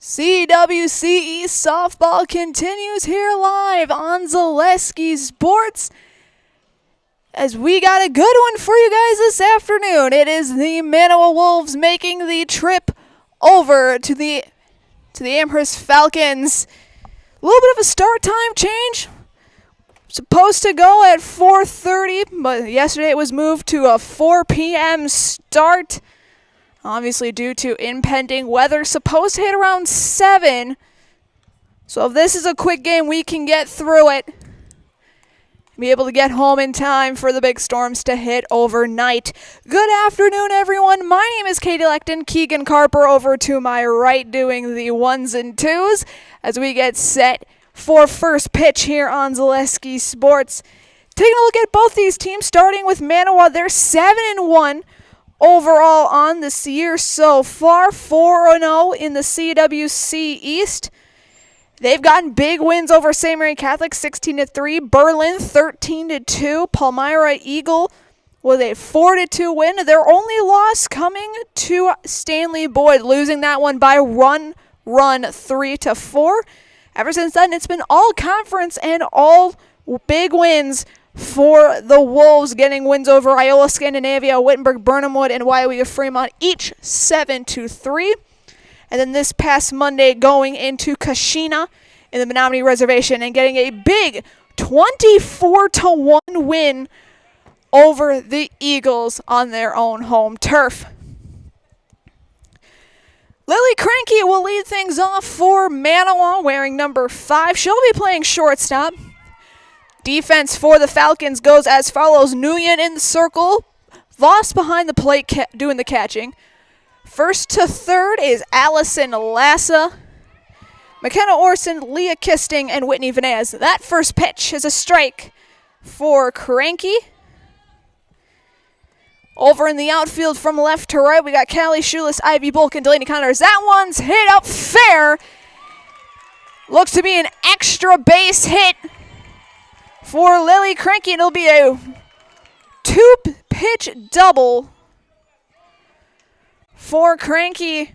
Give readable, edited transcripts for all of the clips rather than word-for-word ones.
CWCE softball continues here live on Zaleski Sports as we got a good one for you guys this afternoon. It is the Manawa Wolves making the trip over to the Amherst Falcons. A little bit of a start time change. Supposed to go at 4:30, but yesterday it was moved to a 4 p.m. start. Obviously due to impending weather, supposed to hit around 7. So if this is a quick game, we can get through it. Be able to get home in time for the big storms to hit overnight. Good afternoon, everyone. My name is Katie Lecton. Keegan Carper over to my right doing the 1s and 2s as we get set for first pitch here on Zaleski Sports. Taking a look at both these teams, starting with Manawa. They're 7-1. Overall on this year so far, 4-0 in the CWC East. They've gotten big wins over St. Mary Catholic, 16-3, Berlin 13-2, Palmyra Eagle with a 4-2 win. Their only loss coming to Stanley Boyd, losing that one by run 3-4. Ever since then, it's been all conference and all big wins for the Wolves, getting wins over Iola Scandinavia, Wittenberg, Burnhamwood, and WIAA Fremont, each 7-3. And then this past Monday, going into Kashina in the Menominee Reservation and getting a big 24-1 win over the Eagles on their own home turf. Lily Cranky will lead things off for Manawa, wearing number 5. She'll be playing shortstop. Defense for the Falcons goes as follows. Nguyen in the circle. Voss behind the plate doing the catching. First to third is Allison Lassa. McKenna Orson, Leah Kisting, and Whitney Vanez. That first pitch is a strike for Cranky. Over in the outfield from left to right, we got Callie Shoeless, Ivy Bulk, and Delaney Connors. That one's hit up fair. Looks to be an extra base hit for Lily Cranky. It'll be a 2-pitch double for Cranky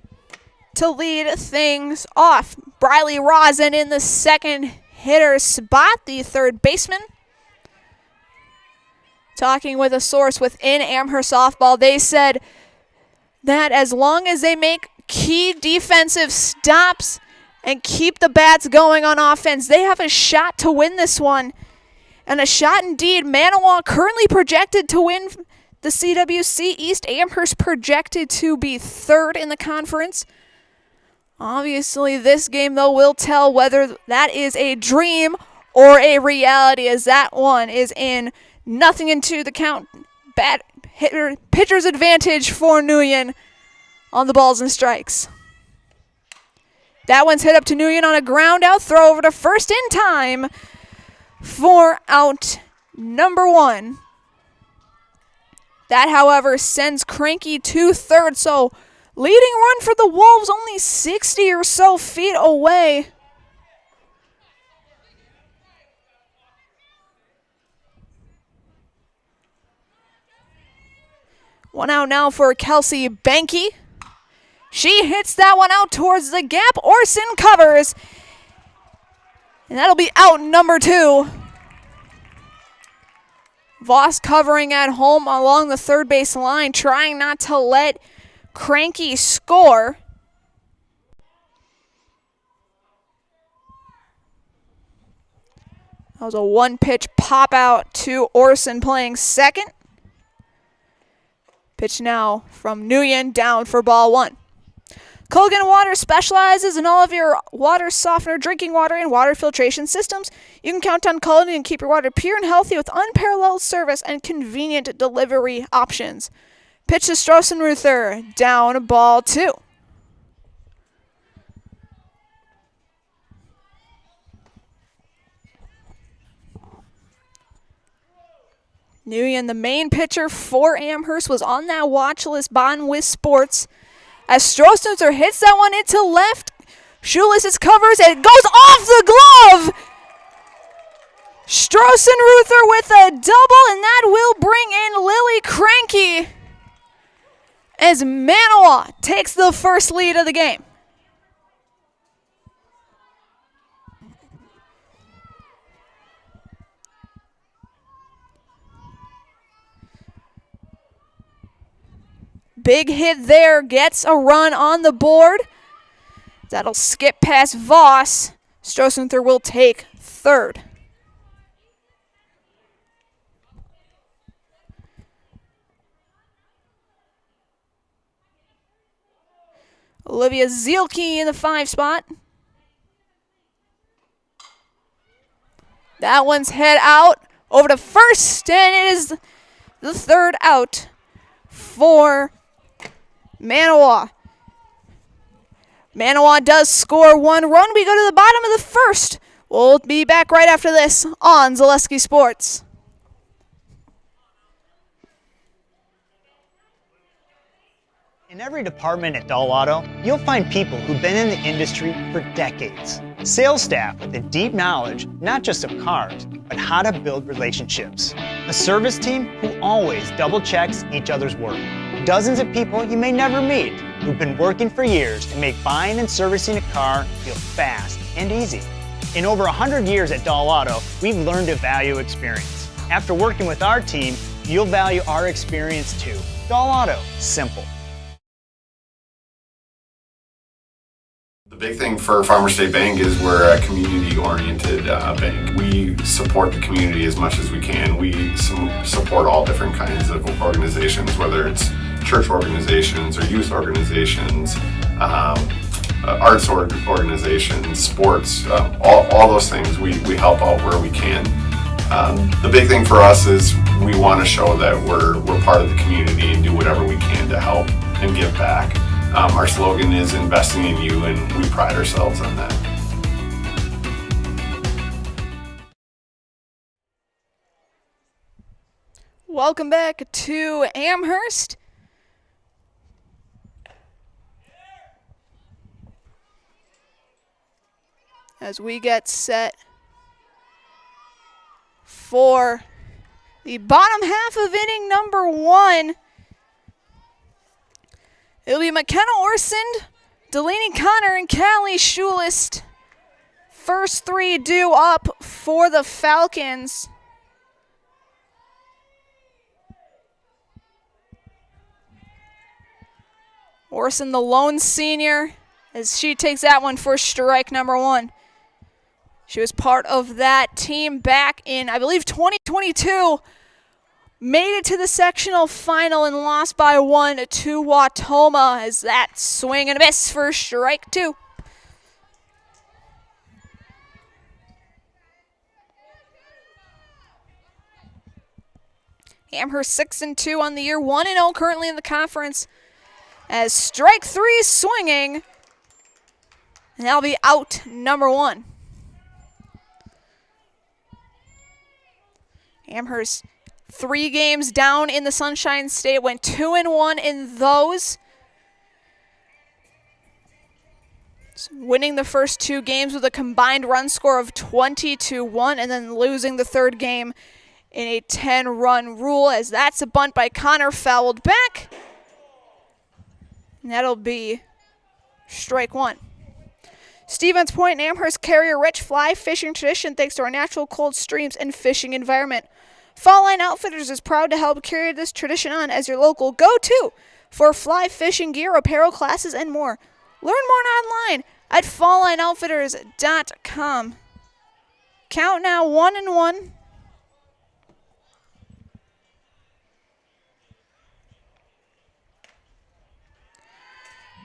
to lead things off. Briley Rosin in the second hitter spot, the third baseman. Talking with a source within Amherst softball, they said that as long as they make key defensive stops and keep the bats going on offense, they have a shot to win this one. And a shot indeed. Manawa currently projected to win the CWC East. Amherst projected to be third in the conference. Obviously, this game, though, will tell whether that is a dream or a reality, as that one is in nothing into the count. Bad hitter, pitcher's advantage for Nguyen on the balls and strikes. That one's hit up to Nguyen on a ground out. Throw over to first in time for out number 1. That, however, sends Cranky to third. So leading run for the Wolves only 60 or so feet away. One out now for Kelsey Banky. She hits that one out towards the gap. Orson covers. And that'll be out number 2. Voss covering at home along the third base line, trying not to let Cranky score. That was a 1-pitch pop out to Orson playing second. Pitch now from Nguyen, down for ball 1. Colgan Water specializes in all of your water softener, drinking water, and water filtration systems. You can count on Colgan and keep your water pure and healthy with unparalleled service and convenient delivery options. Pitch to Straussen-Ruther, down ball 2. Nguyen, the main pitcher for Amherst, was on that watch list by with Sports. As Straussen-Ruther hits that one into left, Shoeless covers, and it goes off the glove! Straussen-Ruther with a double, and that will bring in Lily Cranky as Manawa takes the first lead of the game. big hit there, gets a run on the board. That'll skip past Voss. Stroessenther will take third. Olivia Zielke in the 5 spot. That one's head out over to first, and it is the third out for Manawa. Manawa does score 1 run. We go to the bottom of the first. We'll be back right after this on Zaleski Sports. In every department at Dahl Auto, you'll find people who've been in the industry for decades. Sales staff with a deep knowledge, not just of cars, but how to build relationships. A service team who always double checks each other's work. Dozens of people you may never meet who've been working for years to make buying and servicing a car feel fast and easy. In over 100 years at Dahl Auto, we've learned to value experience. After working with our team, you'll value our experience too. Dahl Auto, simple. The big thing for Farmers State Bank is we're a community-oriented bank. We support the community as much as we can. We support all different kinds of organizations, whether it's church organizations or youth organizations, arts organizations, sports, all those things. We help out where we can. The big thing for us is we want to show that we're part of the community and do whatever we can to help and give back. Our slogan is investing in you, and we pride ourselves on that. Welcome back to Amherst. As we get set for the bottom half of inning number 1. It'll be McKenna Orsund, Delaney Connor, and Callie Schulist. First 3 due up for the Falcons. Orsund, the lone senior, as she takes that one for strike number 1. She was part of that team back in, I believe, 2022. Made it to the sectional final and lost by 1 to Wautoma, as that swing and a miss for strike 2. Amherst 6-2 on the year, 1-0 currently in the conference. As strike 3 is swinging, and that'll be out number 1. Amherst 3 games down in the Sunshine State, went 2-1 in those. Winning the first 2 games with a combined run score of 20-1, and then losing the third game in a 10-run rule, as that's a bunt by Connor, fouled back. And that'll be strike 1. Stevens Point and Amherst carry a rich fly fishing tradition thanks to our natural cold streams and fishing environment. Fall Line Outfitters is proud to help carry this tradition on as your local go-to for fly fishing gear, apparel, classes, and more. Learn more online at falllineoutfitters.com. Count now 1-1.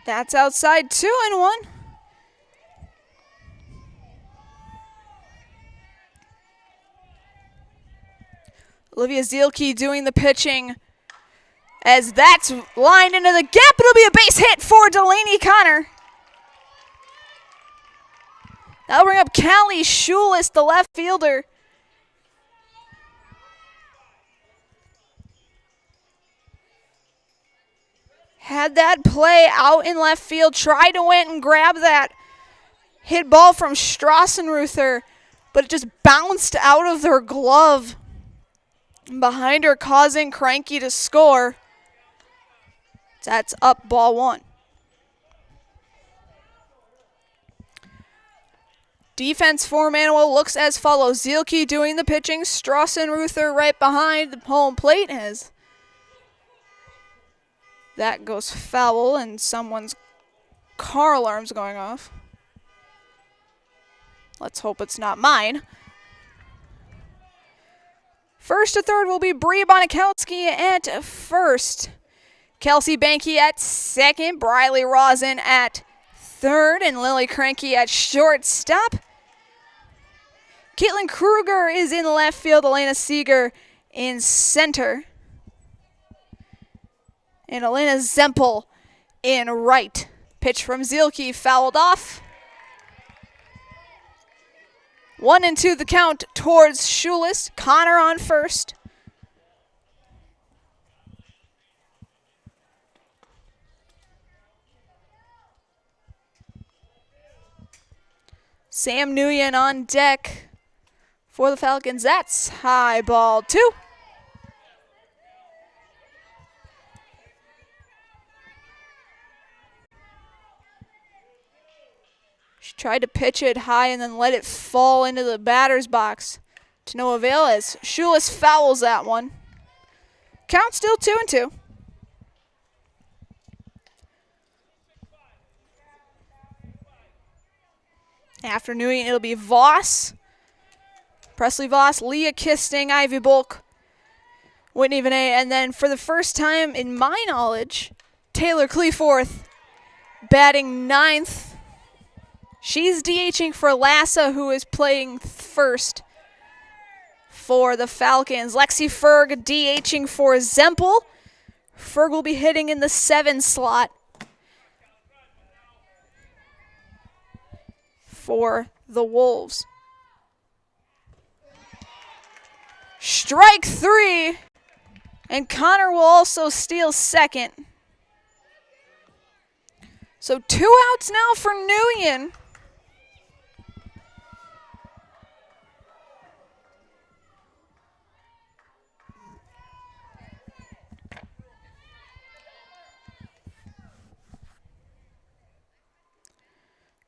That's outside 2-1. Olivia Zielke doing the pitching. As that's lined into the gap, it'll be a base hit for Delaney Connor. That'll bring up Callie Schulist, the left fielder. Had that play out in left field, tried to win and grab that hit ball from Strassenruther, but it just bounced out of her glove behind her, causing Cranky to score. That's up ball 1. Defense for Manawa looks as follows. Zielke doing the pitching. Strassenruther right behind the home plate as That goes foul, and someone's car alarm's going off. Let's hope it's not mine. First to third will be Bree Bonikowski at first. Kelsey Banky at second. Briley Rosin at third. And Lily Cranky at shortstop. Caitlin Kruger is in left field. Elena Seeger in center. And Elena Zempel in right. Pitch from Zielke fouled off. 1-2 the count towards Schulis. Connor on first. Sam Nguyen on deck for the Falcons. That's high ball 2. She tried to pitch it high and then let it fall into the batter's box to no avail as Schulis fouls that one. Count still 2-2. After Nguyen, it'll be Voss, Presley Voss, Leah Kisting, Ivy Bulk, Whitney Vinay, and then for the first time in my knowledge, Taylor Cleaforth batting 9th. She's DHing for Lassa, who is playing first for the Falcons. Lexi Ferg DHing for Zempel. Ferg will be hitting in the 7 slot for the Wolves. Strike 3, and Connor will also steal second. So 2 outs now for Nguyen.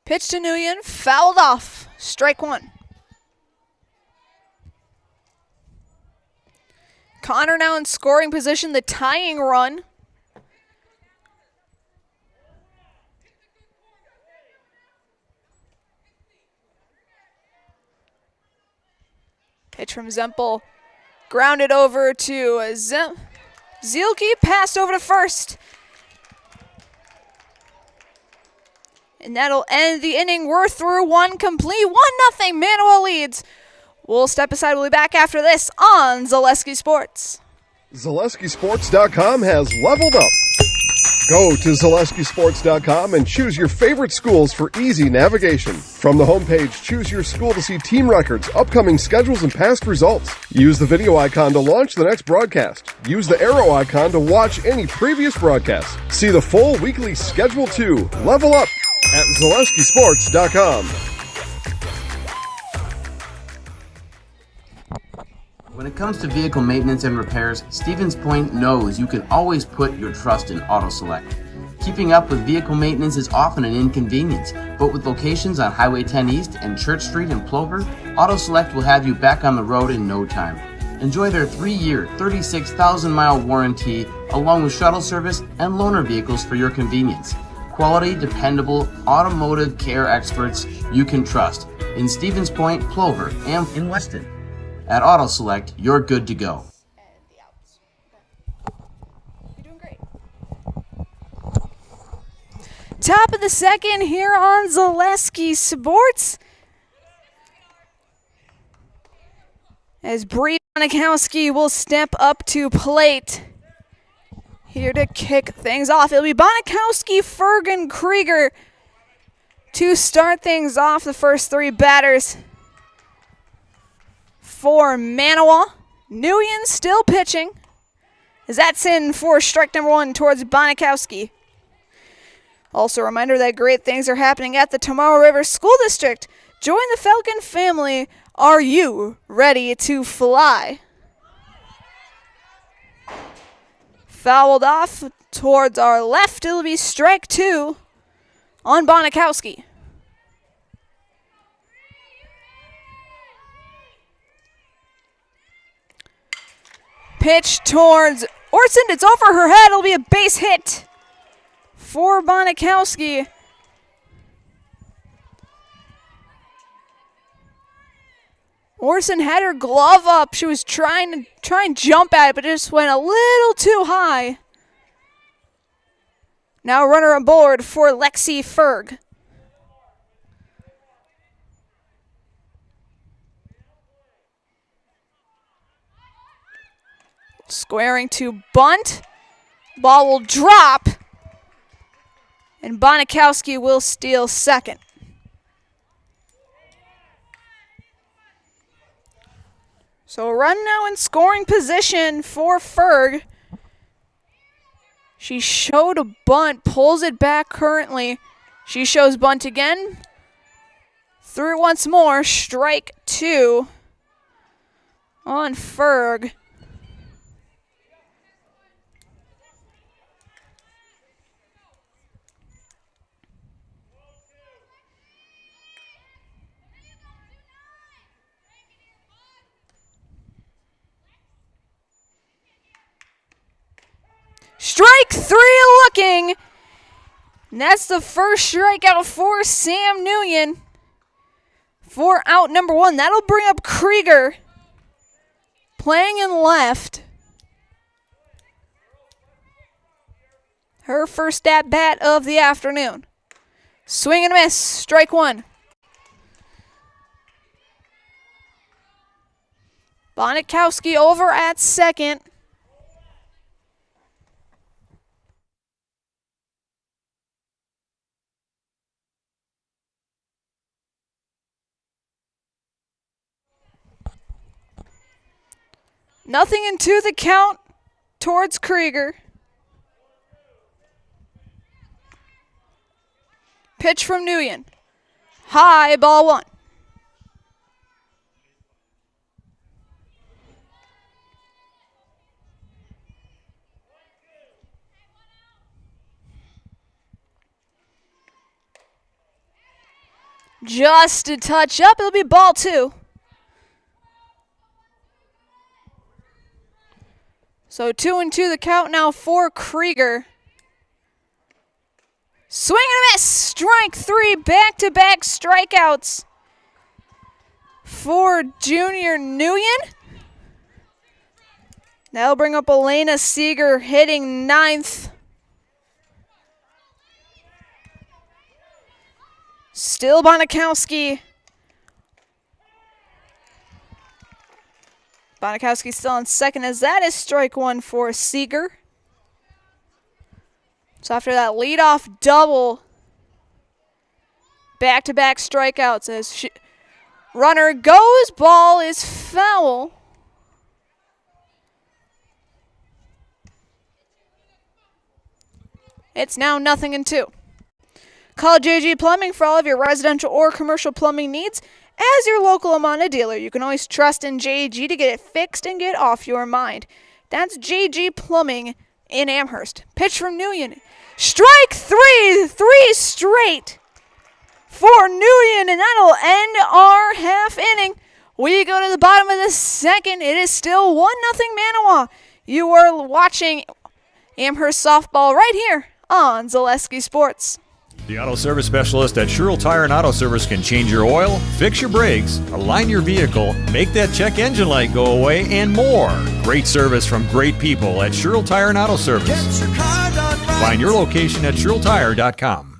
Pitch to Nguyen, fouled off. Strike 1. Connor now in scoring position, the tying run. Pitch from Zempel. Grounded over to Zielke, passed over to first. And that'll end the inning. We're through 1 complete. 1-0. Manawa leads. We'll step aside. We'll be back after this on Zaleski Sports. ZaleskiSports.com has leveled up. Go to ZaleskiSports.com and choose your favorite schools for easy navigation. From the homepage, choose your school to see team records, upcoming schedules, and past results. Use the video icon to launch the next broadcast. Use the arrow icon to watch any previous broadcasts. See the full weekly schedule too. Level up at ZaleskiSports.com. When it comes to vehicle maintenance and repairs, Stevens Point knows you can always put your trust in AutoSelect. Keeping up with vehicle maintenance is often an inconvenience, but with locations on Highway 10 East and Church Street in Plover, AutoSelect will have you back on the road in no time. Enjoy their 3-year, 36,000-mile warranty, along with shuttle service and loaner vehicles for your convenience. Quality, dependable, automotive care experts you can trust in Stevens Point, Plover, and in Weston. At AutoSelect, you're good to go. You're doing great. Top of the second here on Zaleski Sports. As Bree Bonikowski will step up to plate. Here to kick things off. It'll be Bonikowski, Ferg, Krieger to start things off. The first 3 batters for Manawa. Nguyen still pitching, as that's in for strike number 1 towards Bonikowski. Also a reminder that great things are happening at the Tomorrow River School District. Join the Falcon family. Are you ready to fly? Fouled off towards our left. It'll be strike 2 on Bonikowski. Pitch towards Orson, it's over her head. It'll be a base hit for Bonikowski. Orson had her glove up. She was trying to jump at it, but it just went a little too high. Now runner aboard for Lexi Ferg. Squaring to bunt. Ball will drop. And Bonikowski will steal second. So a run now in scoring position for Ferg. She showed a bunt, pulls it back currently. She shows bunt again. Through once more, strike 2 on Ferg. Strike 3 looking. And that's the first strikeout for Sam Nguyen. For out number 1. That'll bring up Krieger. Playing in left. Her first at bat of the afternoon. Swing and a miss. Strike 1. Bonikowski over at second. Nothing into the count towards Krieger. Pitch from Nguyen. High, ball 1. Just a touch up, it'll be ball 2. So 2-2 the count now for Krieger. Swing and a miss. Strike 3. Back-to-back strikeouts for Junior Nguyen. That'll bring up Elena Seeger hitting 9th. Still Bonikowski. Bonikowski still on second as that is strike 1 for Seeger. So after that leadoff double, back-to-back strikeouts as runner goes, ball is foul. It's now 0-2. Call JG Plumbing for all of your residential or commercial plumbing needs. As your local Amana dealer, you can always trust in JG to get it fixed and get off your mind. That's JG Plumbing in Amherst. Pitch from Nguyen. Strike 3. 3 straight for Nguyen, and that'll end our half inning. We go to the bottom of the second. It is still 1-0 Manawa. You are watching Amherst softball right here on Zaleski Sports. The Auto Service Specialist at Sherrill Tire and Auto Service can change your oil, fix your brakes, align your vehicle, make that check engine light go away, and more. Great service from great people at Sherrill Tire and Auto Service. Find your location at SherrillTire.com.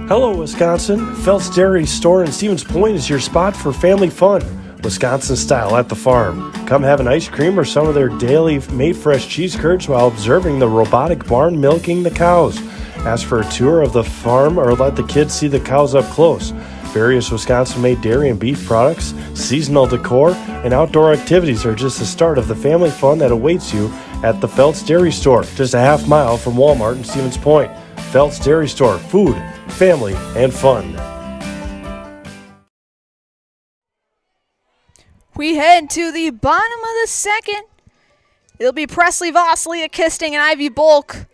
Hello, Wisconsin. Phelps Dairy Store in Stevens Point is your spot for family fun. Wisconsin style at the farm. Come have an ice cream or some of their daily made fresh cheese curds while observing the robotic barn milking the cows. Ask for a tour of the farm or let the kids see the cows up close. Various Wisconsin-made dairy and beef products, seasonal decor, and outdoor activities are just the start of the family fun that awaits you at the Phelps Dairy Store, just a half mile from Walmart in Stevens Point. Phelps Dairy Store, food, family, and fun. We head to the bottom of the second. It'll be Presley Voss, Leah Kisting, and Ivy Bulk.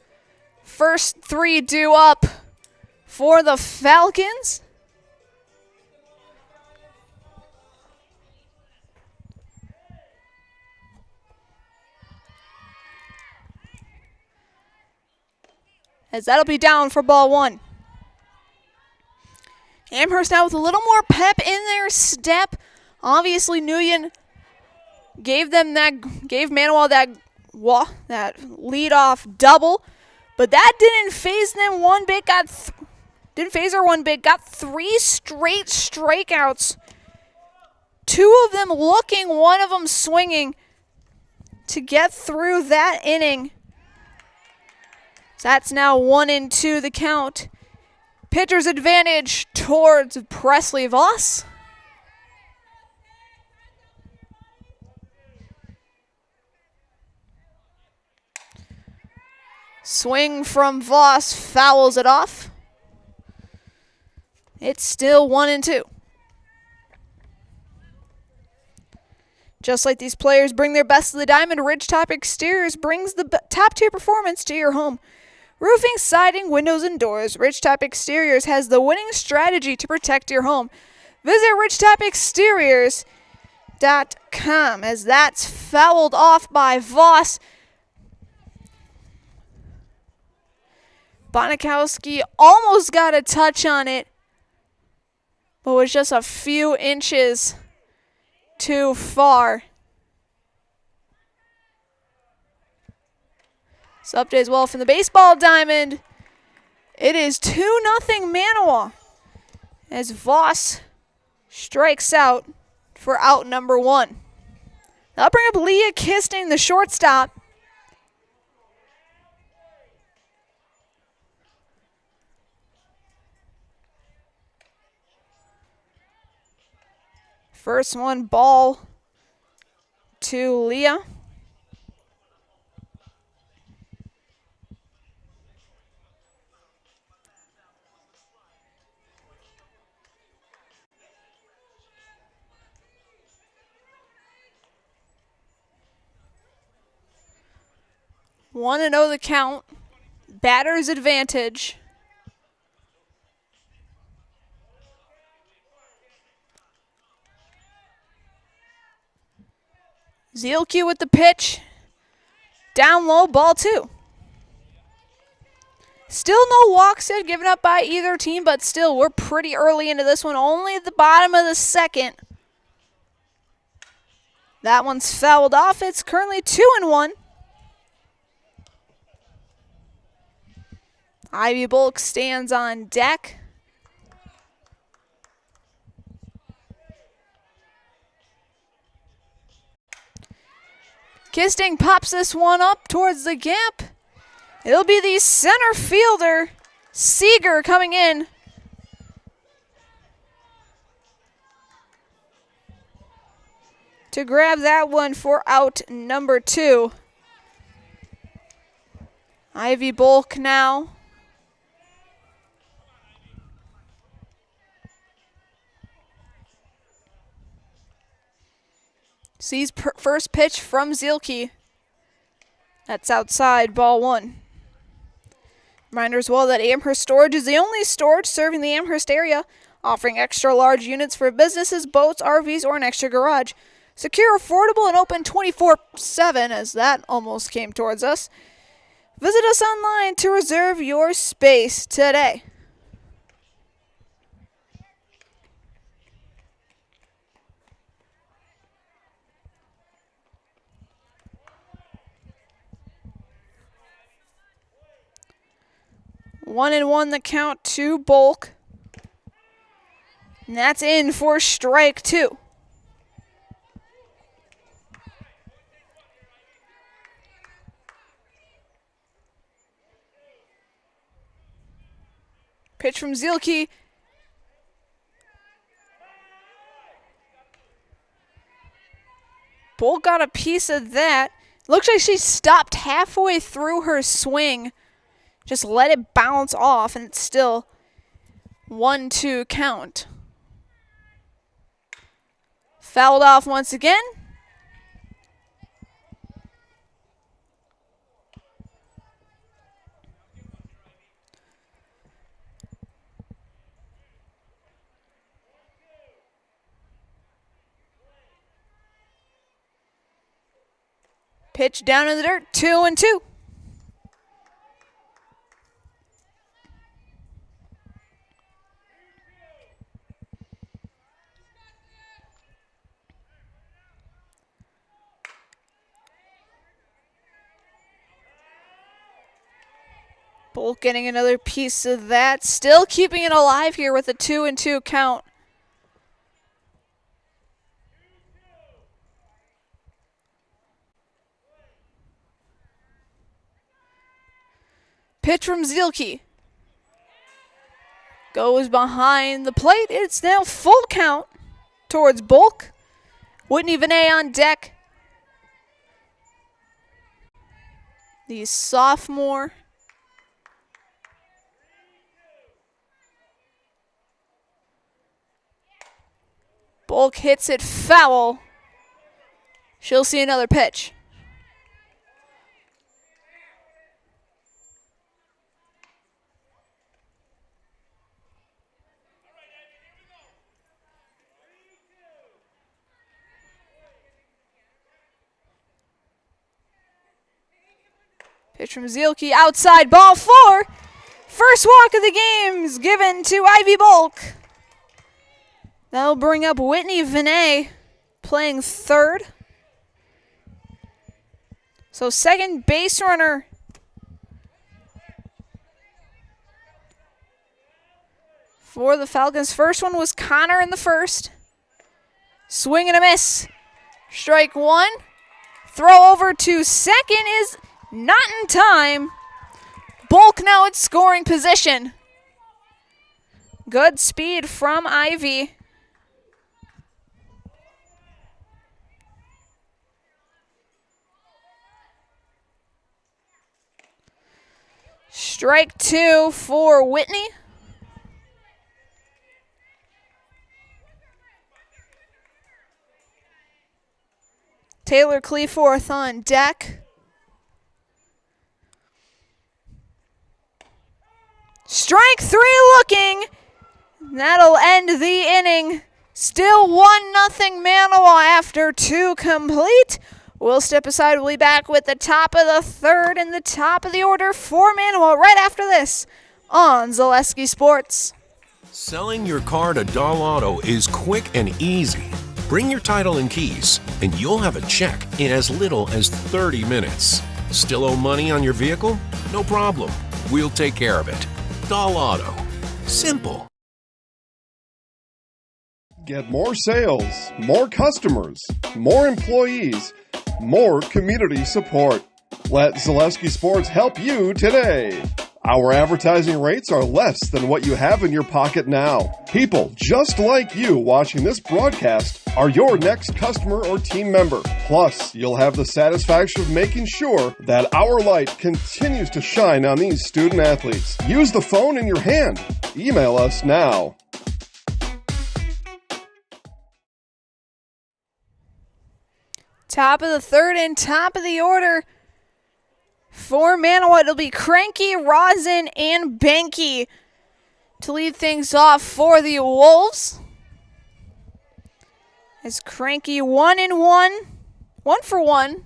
First 3 due up for the Falcons. as that'll be down for ball one. Amherst now with a little more pep in their step. Obviously, Nguyen gave Manawa that lead-off double, but that didn't phase them one bit. Didn't phase her one bit. Got 3 straight strikeouts. 2 of them looking, 1 of them swinging to get through that inning. So that's now 1-2 the count. Pitcher's advantage towards Presley Voss. Swing from Voss fouls it off. It's still 1-2. Just like these players bring their best to the diamond, Ridgetop Exteriors brings the top-tier performance to your home. Roofing, siding, windows, and doors, Ridgetop Exteriors has the winning strategy to protect your home. Visit ridgetopexteriors.com as that's fouled off by Voss. Bonikowski almost got a touch on it, but was just a few inches too far. So update as well from the baseball diamond. It is 2-0 Manawa as Voss strikes out for out number 1. That'll bring up Leah Kisting, the shortstop. First one, ball to Leah. Want to know the count. Batter's advantage. Zielke with the pitch. Down low, ball 2. Still no walks given up by either team, but still, we're pretty early into this one. Only at the bottom of the second. That one's fouled off. It's currently 2-1. Ivy Bulk stands on deck. Kisting pops this one up towards the gap. It'll be the center fielder, Seeger, coming in. To grab that one for out number 2. Ivy Bulk now. Sees first pitch from Zielke. That's outside, ball 1. Reminder as well that Amherst Storage is the only storage serving the Amherst area, offering extra large units for businesses, boats, RVs, or an extra garage. Secure, affordable, and open 24/7, as that almost came towards us. Visit us online to reserve your space today. One and one the count to Bulk. And that's in for strike 2. Pitch from Zielke. Bulk got a piece of that. Looks like she stopped halfway through her swing. Just let it bounce off, and it's still 1-2 count. Fouled off once again. Pitch down in the dirt, 2-2. Polk getting another piece of that. Still keeping it alive here with a 2-2 count. Pitch from Zielke. Goes behind the plate. It's now full count towards Bulk. Whitney Vinay on deck. The sophomore. Bulk hits it foul. She'll see another pitch. Pitch from Zielke, outside, ball 4. First walk of the game is given to Ivy Bulk. That'll bring up Whitney Vinay playing third. So second base runner for the Falcons. First one was Connor in the first. Swing and a miss. Strike 1. Throw over to second is not in time. Bulk now at scoring position. Good speed from Ivy. Strike 2 for Whitney. Taylor Cleaforth on deck. Strike 3 looking. That'll end the inning. Still 1-0 Manawa after 2 complete. We'll step aside. We'll be back with the top of the third and the top of the order for Manawa right after this on Zaleski Sports. Selling your car to Doll Auto is quick and easy. Bring your title and keys, and you'll have a check in as little as 30 minutes. Still owe money on your vehicle? No problem. We'll take care of it. Doll Auto. Simple. Get more sales, more customers, more employees, more community support. Let Zaleski Sports help you today. Our advertising rates are less than what you have in your pocket now. People just like you watching this broadcast are your next customer or team member. Plus, you'll have the satisfaction of making sure that our light continues to shine on these student athletes. Use the phone in your hand. Email us now. Top of the third and top of the order. For Manawa, it'll be Cranky, Rosin, and Banky to lead things off for the Wolves. As Cranky 1-1, 1 for 1.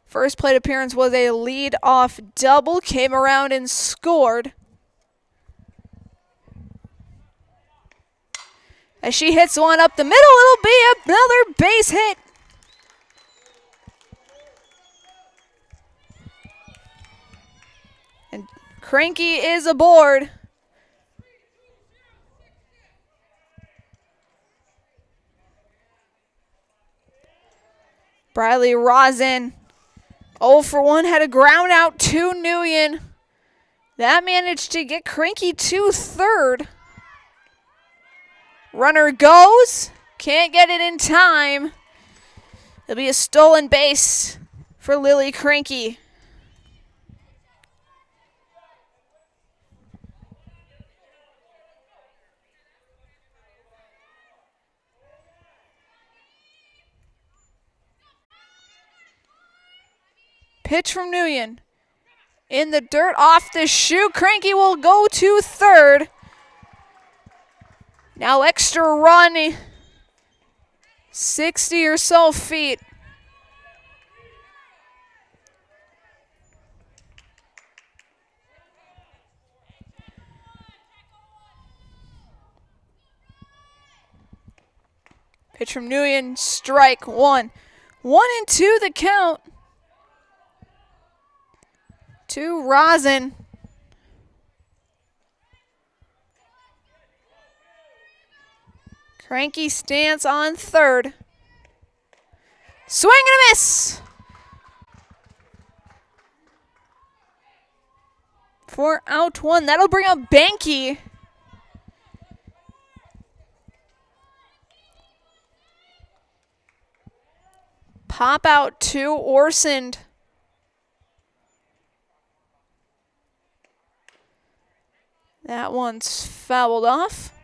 First plate appearance was a lead-off double, came around and scored. As she hits one up the middle, it'll be another base hit. And Cranky is aboard. Briley Rosin 0 for 1, had a ground out to Nguyen. That managed to get Cranky to third. Runner goes, can't get it in time. It'll be a stolen base for Lily Cranky. Pitch from Nguyen. In the dirt, off the shoe. Cranky will go to third. Now extra run, 60 or so feet. Pitch from Nguyen, strike 1. 1-2 the count. To Rosin. Cranky stance on third. Swing and a miss. For out one. That'll bring up Banky. Pop out to Orsond. That one's fouled off.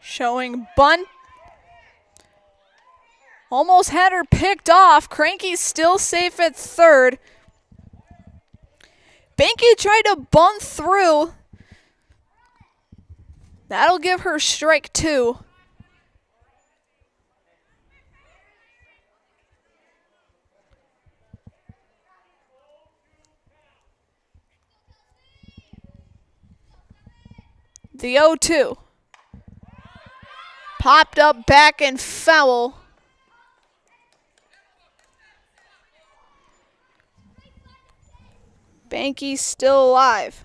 Showing bunt. Almost had her picked off. Cranky's still safe at third. Banky tried to bunt through. That'll give her strike two. The 0-2. Popped up back and foul. Banky's still alive.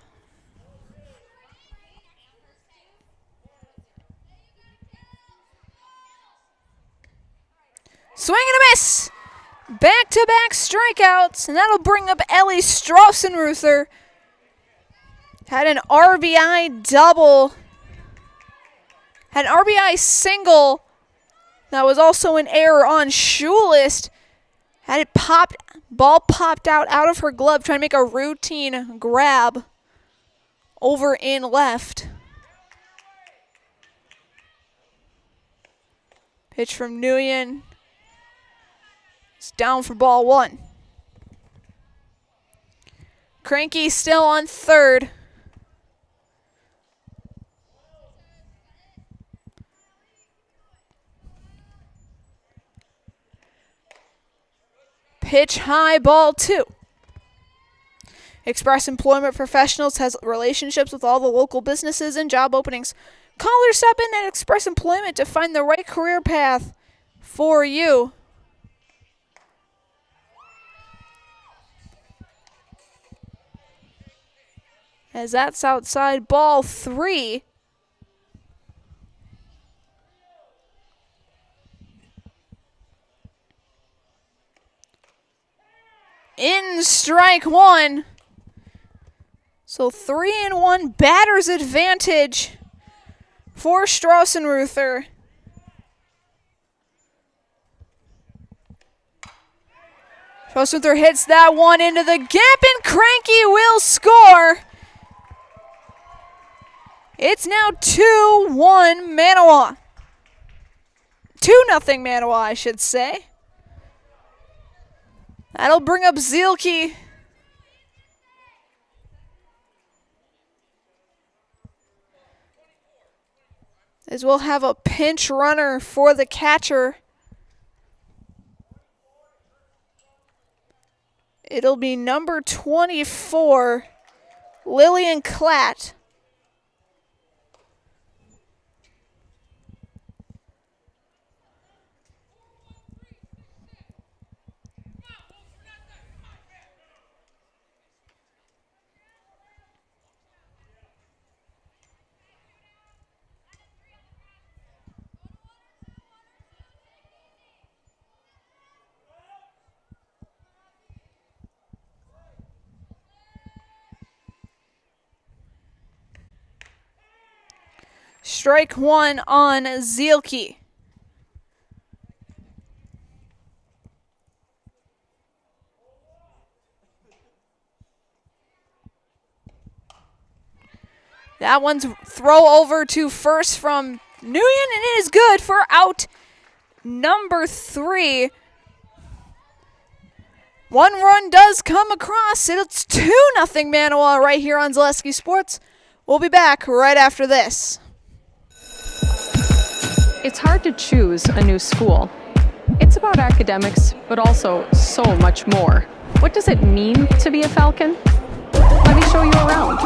Swing and a miss. Back-to-back strikeouts, and that'll bring up Ellie Strausenruther. Had an RBI double. Had an RBI single. That was also an error on Schulist. Had it popped, ball popped out of her glove, trying to make a routine grab over in left. Pitch from Nguyen. It's down for ball one. Cranky still on third. Pitch high, ball two. Express Employment Professionals has relationships with all the local businesses and job openings. Call or stop in at Express Employment to find the right career path for you. As that's outside, ball three. In strike one. So 3-1 batter's advantage for Strausenruther. Strausenruther hits that one into the gap, and Cranky will score. It's now 2-1 Manawa. 2-0 Manawa, I should say. That'll bring up Zielke. As we'll have a pinch runner for the catcher. It'll be number 24, Lillian Klatt. Strike one on Zielke. That one's throw over to first from Nguyen, and it is good for out number 3. One run does come across. It's 2-0 Manawa right here on Zaleski Sports. We'll be back right after this. It's hard to choose a new school. It's about academics, but also so much more. What does it mean to be a Falcon? Let me show you around.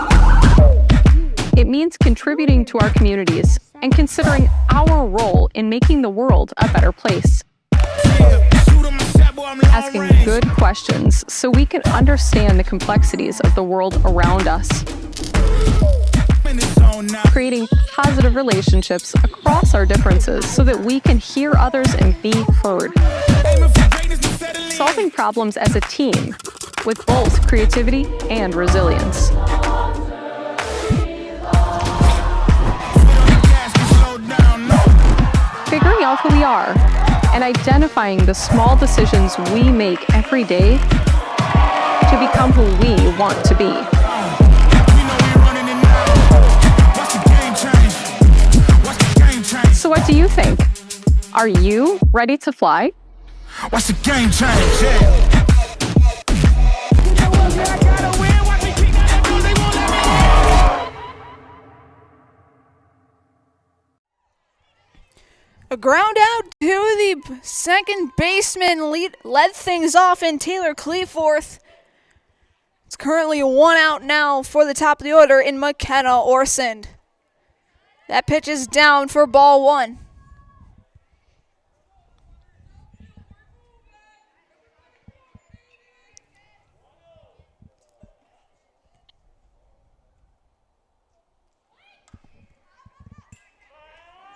It means means contributing to our communities and considering our role in making the world a better place. Asking good questions so we can understand the complexities of the world around us. Creating positive relationships across our differences so that we can hear others and be heard. Solving problems as a team with both creativity and resilience. Figuring out who we are and identifying the small decisions we make every day to become who we want to be. So what do you think? Are you ready to fly? What's the game change? Yeah. A ground out to the second baseman led things off in Taylor Cleaforth. It's currently 1 out now for the top of the order in McKenna Orsend. That pitch is down for ball 1.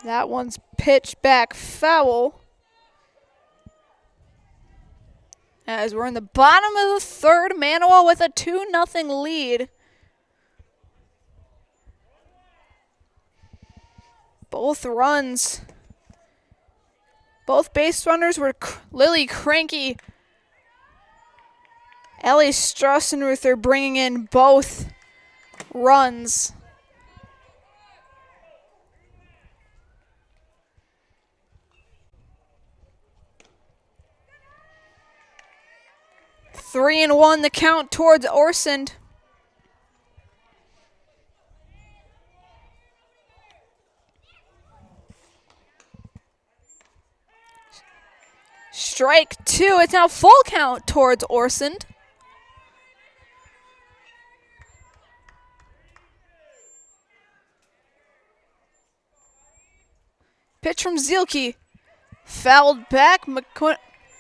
That one's pitched back foul. As we're in the bottom of the third, Manawa with a 2-0 lead. Both base runners were Lily Cranky. Ellie Strassenruther bringing in both runs. Three and 1 the count towards Orsend. Strike 2. It's now full count towards Orsend. Pitch from Zielke. Fouled back.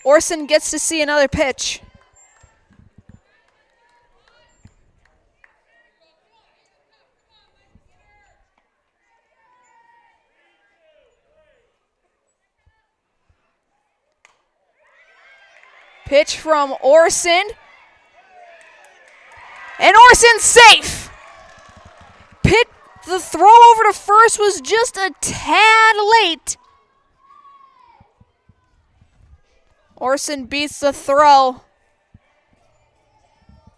Orsend gets to see another pitch. Pitch from Orsend. And Orsend's safe. The throw over to first was just a tad late. Orsend beats the throw.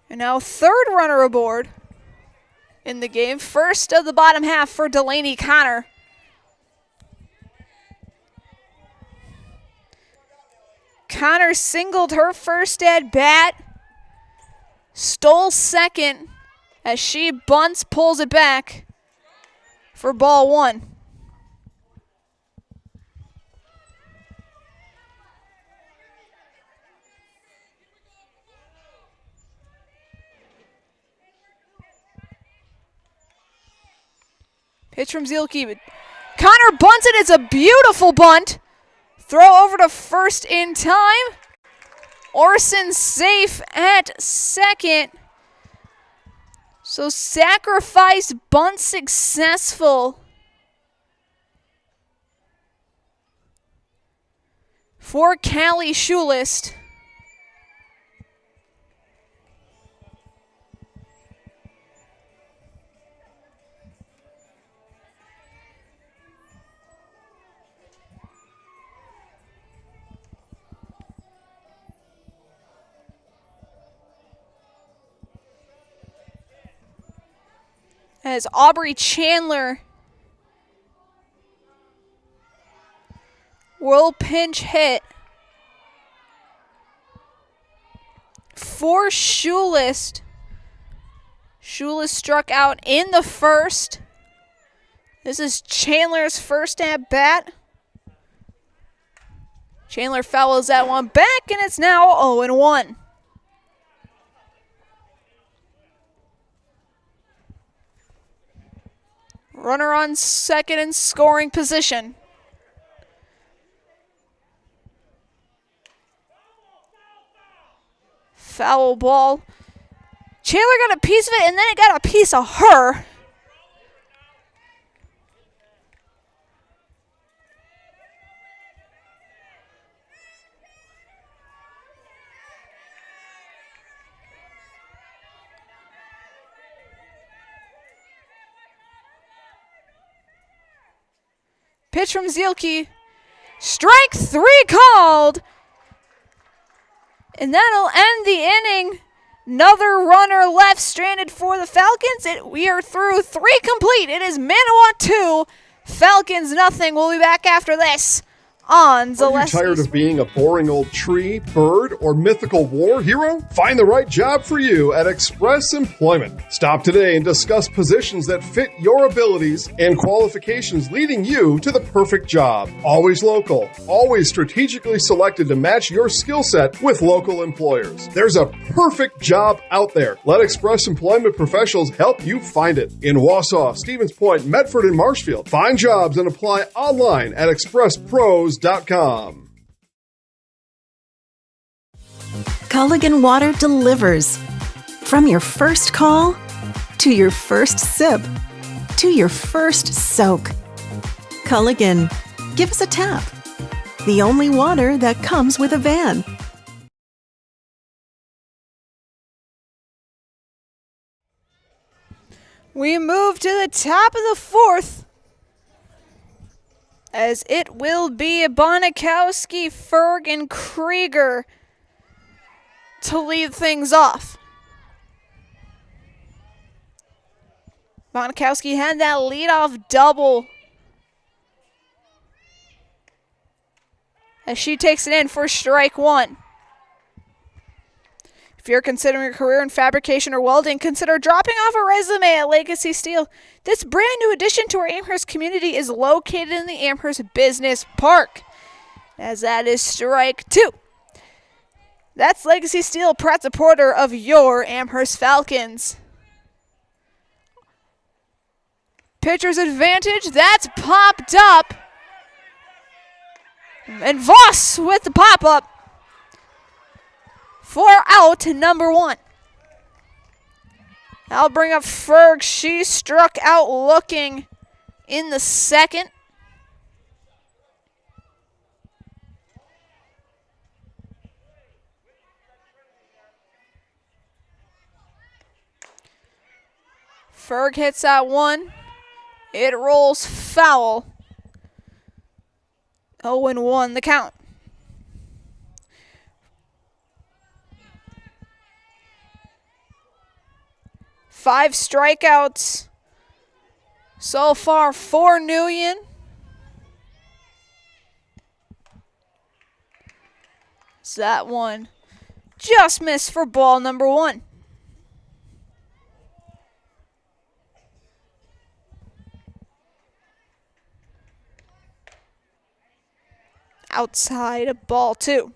And now third runner aboard in the game. First of the bottom half for Delaney Connor. Connor singled her first at bat, stole second as she bunts, pulls it back for ball 1. Pitch from Zielke. Connor bunts it. It's a beautiful bunt. Throw over to first in time. Orsend safe at second. So sacrifice bunt successful for Callie Schulist. As Aubrey Chandler will pinch hit for Schulist. Schulist struck out in the first. This is Chandler's first at bat. Chandler fouls that one back, and it's now 0-1. Runner on second in scoring position. Foul ball. Chandler got a piece of it, and then it got a piece of her. Pitch from Zielke. Strike 3 called. And that'll end the inning. Another runner left stranded for the Falcons. We are through 3 complete. It is Manawa 2, Falcons nothing. We'll be back after this on Zaleski's. Are you tired of being a boring old tree, bird, or mythical war hero? Find the right job for you at Express Employment. Stop today and discuss positions that fit your abilities and qualifications, leading you to the perfect job. Always local, always strategically selected to match your skill set with local employers. There's a perfect job out there. Let Express Employment professionals help you find it. In Wausau, Stevens Point, Medford, and Marshfield. Find jobs and apply online at expresspros.com. Culligan Water delivers. From your first call, to your first sip, to your first soak. Culligan, give us a tap. The only water that comes with a van. We move to the top of the 4th. As it will be Bonikowski, Ferg, and Krieger to lead things off. Bonikowski had that leadoff double as she takes it in for strike 1. If you're considering a career in fabrication or welding, consider dropping off a resume at Legacy Steel. This brand new addition to our Amherst community is located in the Amherst Business Park, as that is strike 2. That's Legacy Steel, proud supporter of your Amherst Falcons. Pitcher's advantage, that's popped up. And Voss with the pop-up for out number 1. I'll bring up Ferg. She struck out looking in the second. Ferg hits that one. It rolls foul. 0-1 the count. Five strikeouts so far for Nguyen. So that one just missed for ball number 1. Outside of ball 2.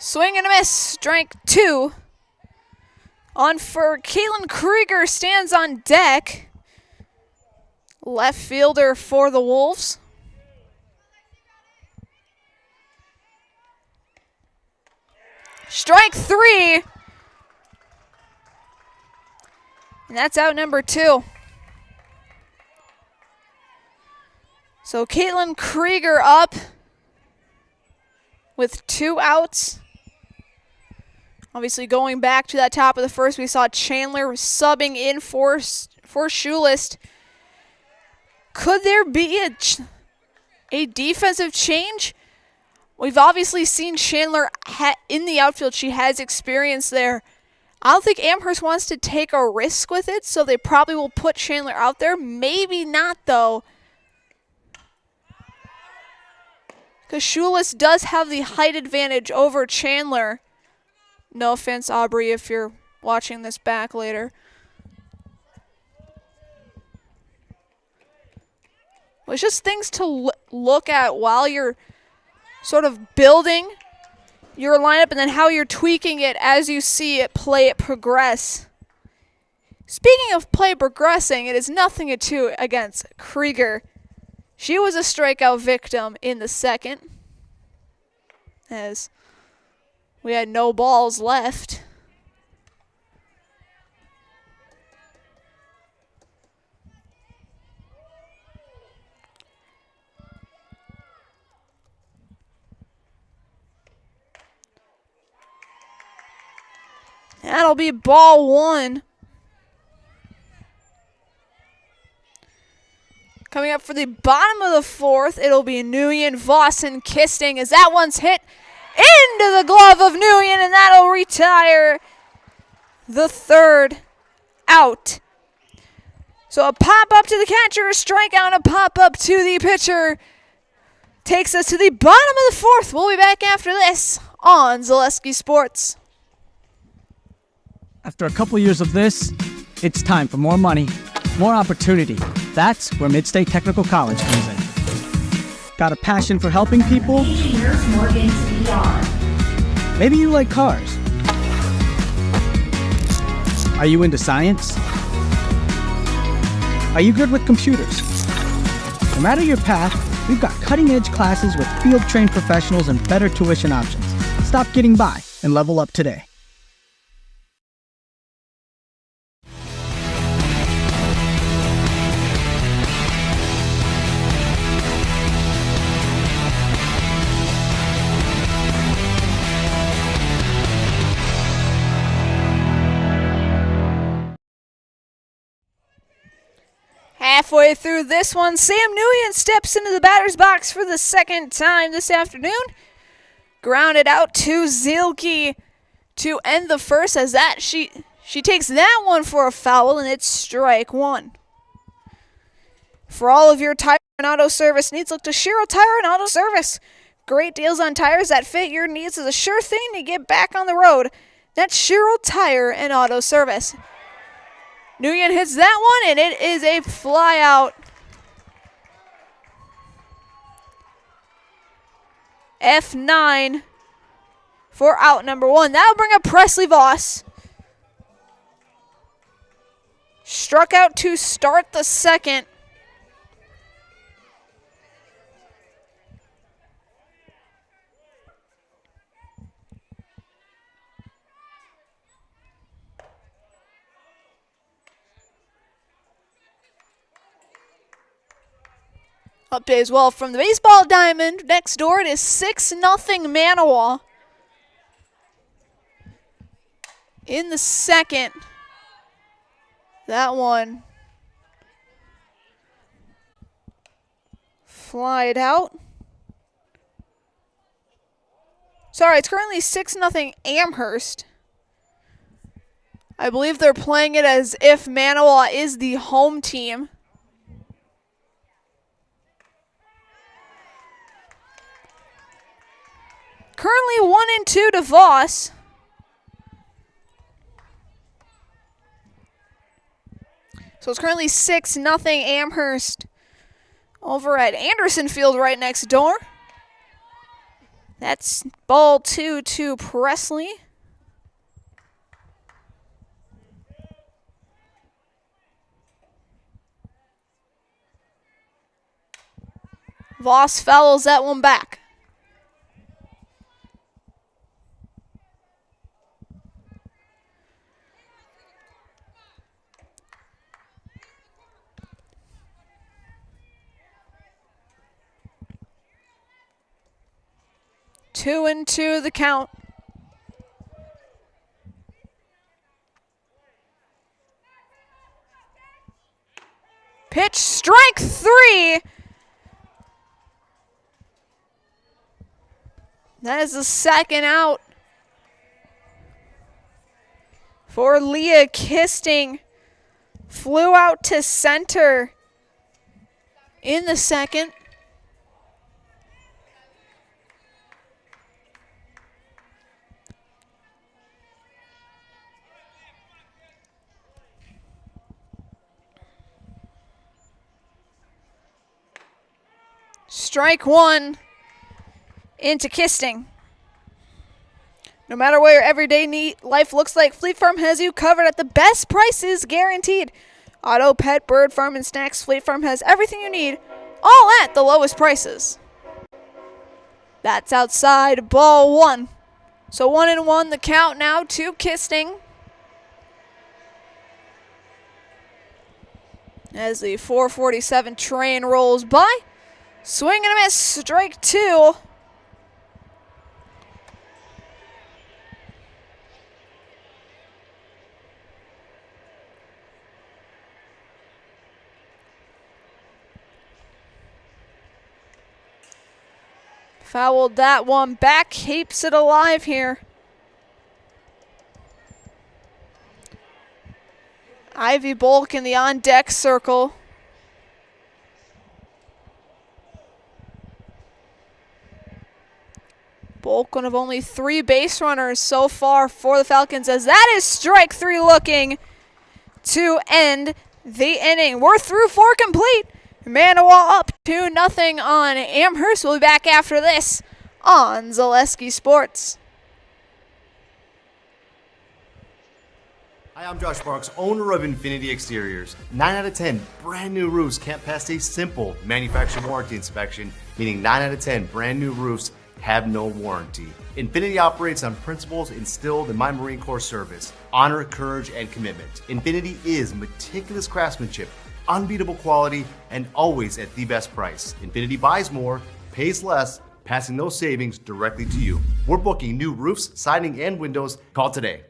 Swing and a miss, strike 2. On for Caitlin Krieger stands on deck. Left fielder for the Wolves. Strike 3. And that's out number 2. So Caitlin Krieger up with 2 outs. Obviously, going back to that top of the first, we saw Chandler subbing in for Schulist. Could there be a defensive change? We've obviously seen Chandler in the outfield. She has experience there. I don't think Amherst wants to take a risk with it, so they probably will put Chandler out there. Maybe not, though, because Schulist does have the height advantage over Chandler. No offense, Aubrey, if you're watching this back later. Well, it's just things to look at while you're sort of building your lineup and then how you're tweaking it as you see it progress. Speaking of play progressing, it is nothing at 2 against Krieger. She was a strikeout victim in the second, as we had no balls left. That'll be ball 1. Coming up for the bottom of the 4th, it'll be Nguyen, Voss, and Kisting as that one's hit into the glove of Nguyen, and that'll retire the 3rd out. So a pop-up to the catcher, a strikeout, and a pop-up to the pitcher takes us to the bottom of the 4th. We'll be back after this on Zaleski Sports. After a couple years of this, it's time for more money, more opportunity. That's where Mid-State Technical College comes in. Got a passion for helping people? Maybe you like cars. Are you into science? Are you good with computers? No matter your path, we've got cutting-edge classes with field-trained professionals and better tuition options. Stop getting by and level up today. Halfway through this one, Sam Nguyen steps into the batter's box for the 2nd time this afternoon. Grounded out to Zielke to end the 1st as that she takes that one for a foul, and it's strike 1. For all of your tire and auto service needs, look to Sherrill Tire and Auto Service. Great deals on tires that fit your needs is a sure thing to get back on the road. That's Sherrill Tire and Auto Service. Nguyen hits that one, and it is a fly out. F9 for out number 1. That'll bring up Presley Voss. Struck out to start the 2nd. Update as well from the baseball diamond. Next door, it is 6-0 Manawa. In the 2nd, that one flied out. Sorry, it's currently 6-0 Amherst. I believe they're playing it as if Manawa is the home team. Currently 1-2 to Voss. So it's currently 6-0 Amherst over at Anderson Field right next door. That's ball 2 to Presley. Voss fouls that one back. Two and two the count. Pitch, strike 3. That is the 2nd out for Leah Kisting. Flew out to center in the 2nd. Strike one into Kisting. No matter what your everyday life looks like, Fleet Farm has you covered at the best prices guaranteed. Auto, pet, bird farm, and snacks, Fleet Farm has everything you need, all at the lowest prices. That's outside ball one. So 1-1 the count now to Kisting. As the 447 train rolls by. Swing and a miss, strike two. Fouled that one back, keeps it alive here. Ivy Bulk in the on-deck circle. Bulk, one of only 3 base runners so far for the Falcons, as that is strike 3 looking to end the inning. We're through 4 complete. Manawa up 2-0 on Amherst. We'll be back after this on Zaleski Sports. Hi, I'm Josh Marks, owner of Infinity Exteriors. 9 out of 10 brand new roofs can't pass a simple manufacturer warranty inspection, meaning 9 out of 10 brand new roofs have no warranty. Infinity operates on principles instilled in my Marine Corps service: honor, courage, and commitment. Infinity is meticulous craftsmanship, unbeatable quality, and always at the best price. Infinity buys more, pays less, passing those savings directly to you. We're booking new roofs, siding, and windows. Call today.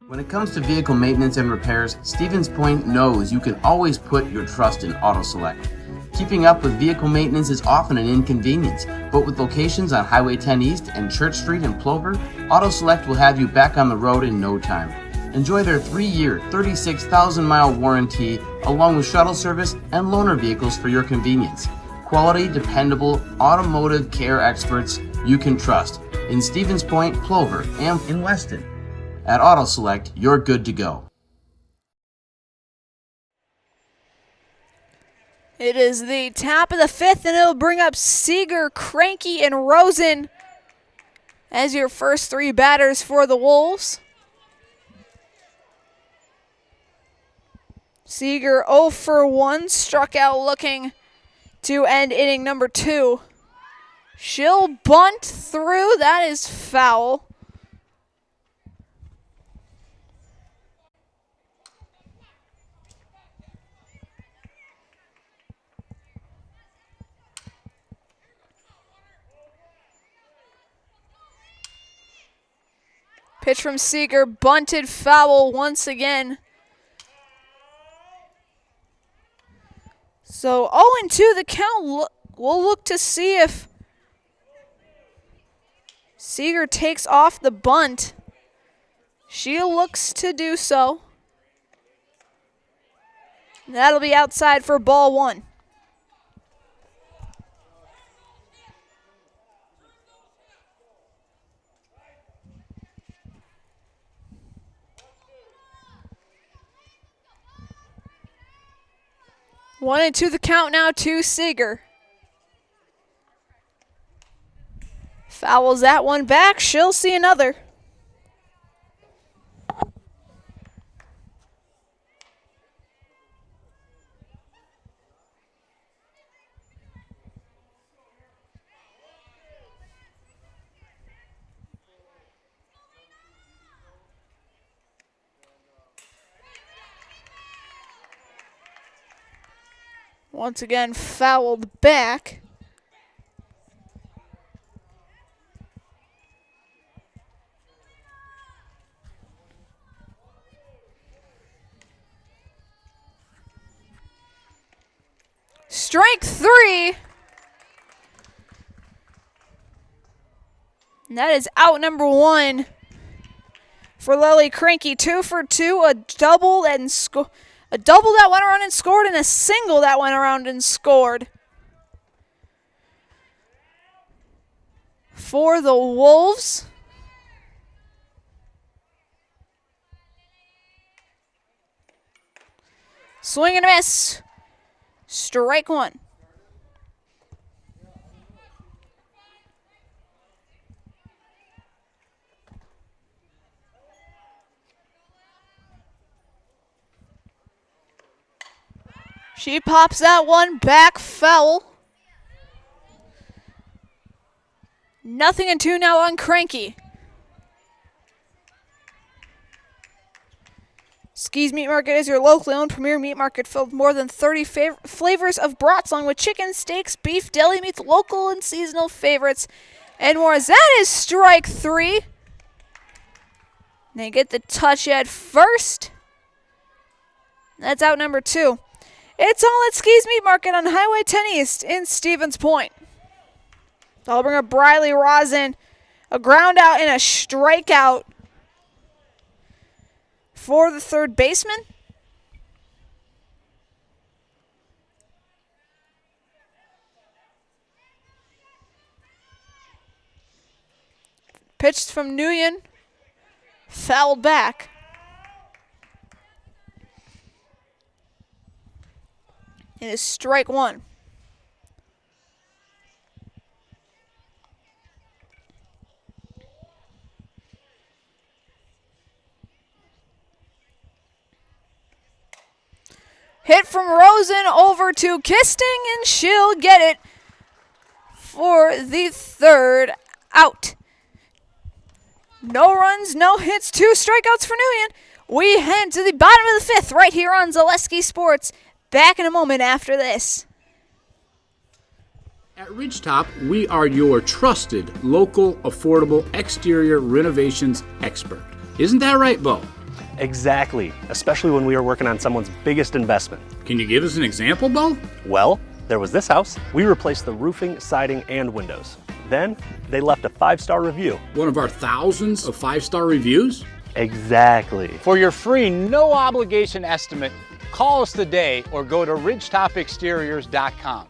When it comes to vehicle maintenance and repairs, Stevens Point knows you can always put your trust in AutoSelect. Keeping up with vehicle maintenance is often an inconvenience, but with locations on Highway 10 East and Church Street in Plover, AutoSelect will have you back on the road in no time. Enjoy their 3-year, 36,000-mile warranty, along with shuttle service and loaner vehicles for your convenience. Quality, dependable, automotive care experts you can trust in Stevens Point, Plover, and in Weston. At AutoSelect, you're good to go. It is the top of the 5th, and it'll bring up Seeger, Cranky, and Rosen as your first 3 batters for the Wolves. Seeger 0 for 1, struck out looking to end inning number 2. She'll bunt through, that is foul. Pitch from Seeger, bunted, foul once again. So 0-2 the count. We'll look to see if Seeger takes off the bunt. She looks to do so. That'll be outside for ball 1. One and two the count now to Seeger. Fouls that one back. She'll see another. Once again, fouled back. Strike 3. And that is out number 1 for Lily Cranky. 2 for 2, a double and a double that went around and scored, and a single that went around and scored. For the Wolves. Swing and a miss. Strike 1. She pops that one back foul. 0-2 now on Cranky. Ski's Meat Market is your locally owned premier meat market filled with more than 30 flavors of brats along with chicken, steaks, beef, deli meats, local and seasonal favorites, and more. That is strike 3. They get the touch at first. That's out number 2. It's all at Ski's Meat Market on Highway 10 East in Stevens Point. They'll bring up Briley Rosin, a ground out and a strikeout for the third baseman. Pitched from Nguyen, fouled back. It is strike 1. Hit from Rosen over to Kisting, and she'll get it for the third out. No runs, no hits, 2 strikeouts for Nguyen. We head to the bottom of the 5th right here on Zaleski Sports. Back in a moment after this. At Ridgetop, we are your trusted, local, affordable exterior renovations expert. Isn't that right, Bo? Exactly, especially when we are working on someone's biggest investment. Can you give us an example, Bo? Well, there was this house. We replaced the roofing, siding, and windows. Then, they left a 5-star review. One of our thousands of 5-star reviews? Exactly. For your free, no-obligation estimate, call us today or go to ridgetopexteriors.com.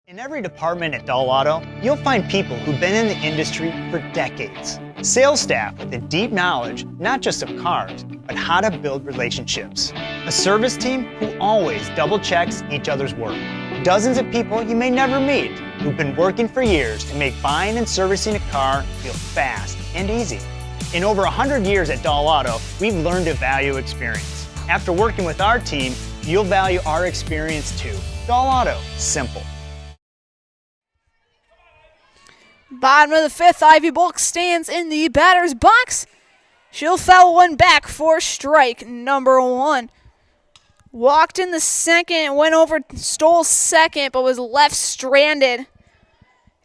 In every department at Dull Auto, you'll find people who've been in the industry for decades. Sales staff with a deep knowledge, not just of cars, but how to build relationships. A service team who always double-checks each other's work. Dozens of people you may never meet who've been working for years to make buying and servicing a car feel fast and easy. In over 100 years at Dull Auto, we've learned to value experience. After working with our team, you'll value our experience too. Dull Auto, simple. Bottom of the 5th, Ivy Bulk stands in the batter's box. She'll foul one back for strike number 1. Walked in the second, went over, stole second, but was left stranded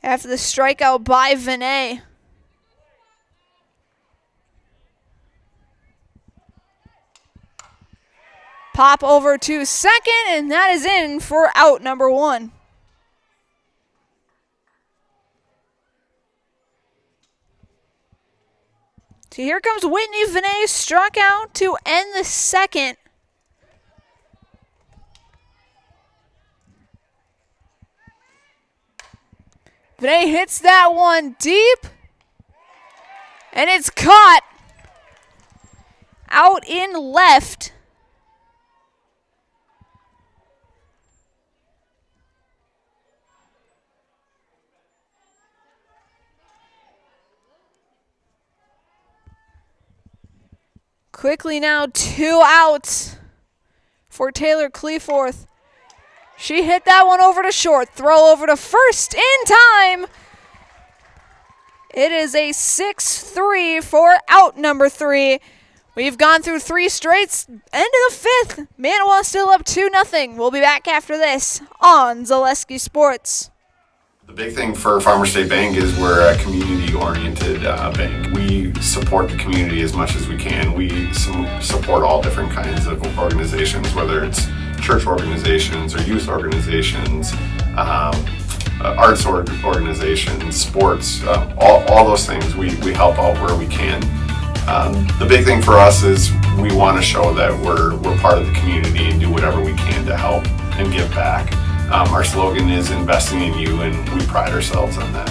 after the strikeout by Vinay. Pop over to second, and that is in for out number 1. So here comes Whitney Vinay, struck out to end the second. Vinay hits that one deep, and it's caught out in left. Quickly now, 2 outs for Taylor Cleaforth. She hit that one over to short. Throw over to first in time. It is a 6-3 for out number 3. We've gone through 3 straights. End of the 5th. Manawa still up 2-0. We'll be back after this on Zaleski Sports. The big thing for Farmer State Bank is we're a community-oriented bank. We support the community as much as we can. We support all different kinds of organizations, whether it's church organizations or youth organizations, arts organizations, sports, all those things. We help out where we can. The big thing for us is we want to show that we're part of the community and do whatever we can to help and give back. Our slogan is investing in you, and we pride ourselves on that.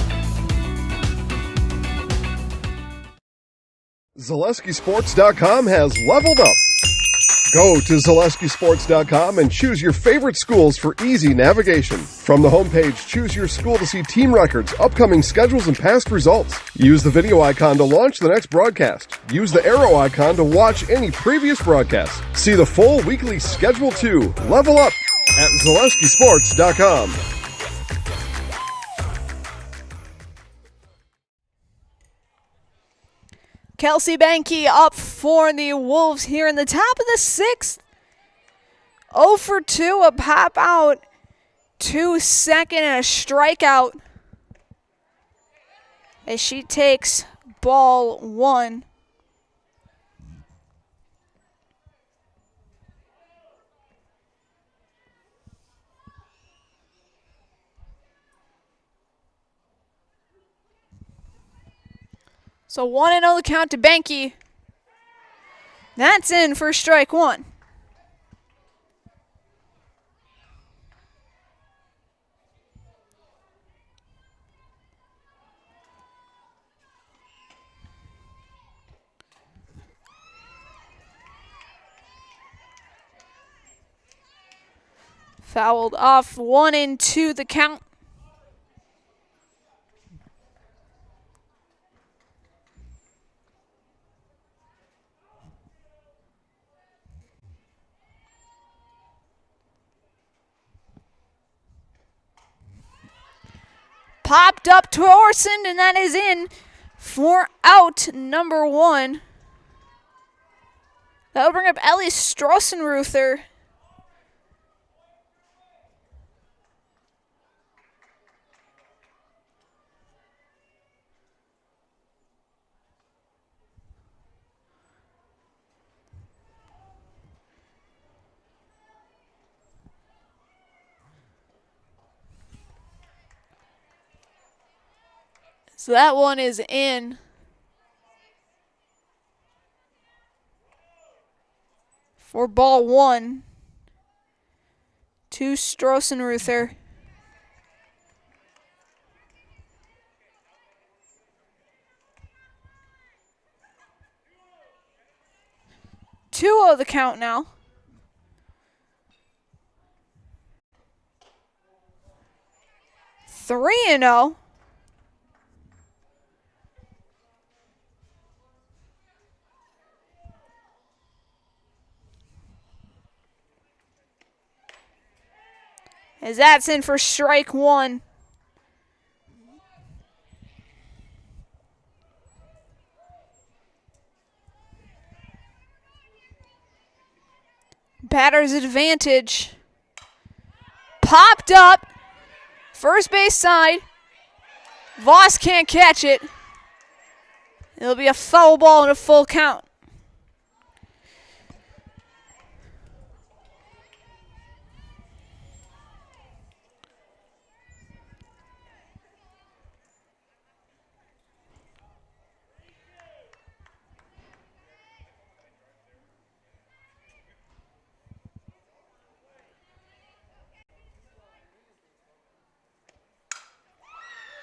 ZaleskiSports.com has leveled up. Go to ZaleskiSports.com and choose your favorite schools for easy navigation. From the homepage, choose your school to see team records, upcoming schedules, and past results. Use the video icon to launch the next broadcast. Use the arrow icon to watch any previous broadcasts. See the full weekly schedule too. Level up at ZaleskiSports.com. Kelsey Banke up for the Wolves here in the top of the 6th. 0 for 2, a pop out, 2 second, and a strikeout as she takes ball 1. So 1-0 the count to Banke. That's in for strike 1. Fouled off, 1-2 the count. Popped up to Orson, and that is in for out number 1. That'll bring up Ellie Strassenruther. So that one is in. For ball 1 to Strassenruther. Two of the count now. Three and 0. As that's in for strike 1. Batter's advantage. Popped up. First base side. Voss can't catch it. It'll be a foul ball and a full count.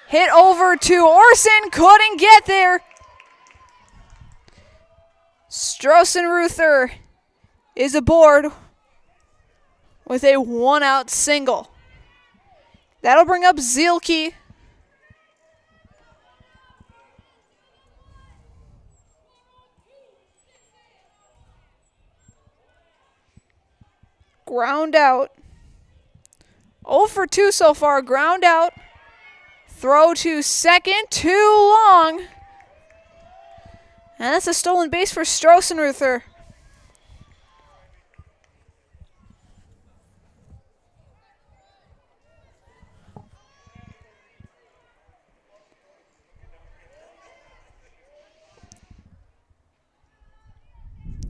Hit over to Orson, couldn't get there. Strassenruther is aboard with a 1-out single. That'll bring up Zielke. Ground out. 0 for 2 so far, ground out. Throw to second, too long. And that's a stolen base for Strassenruther.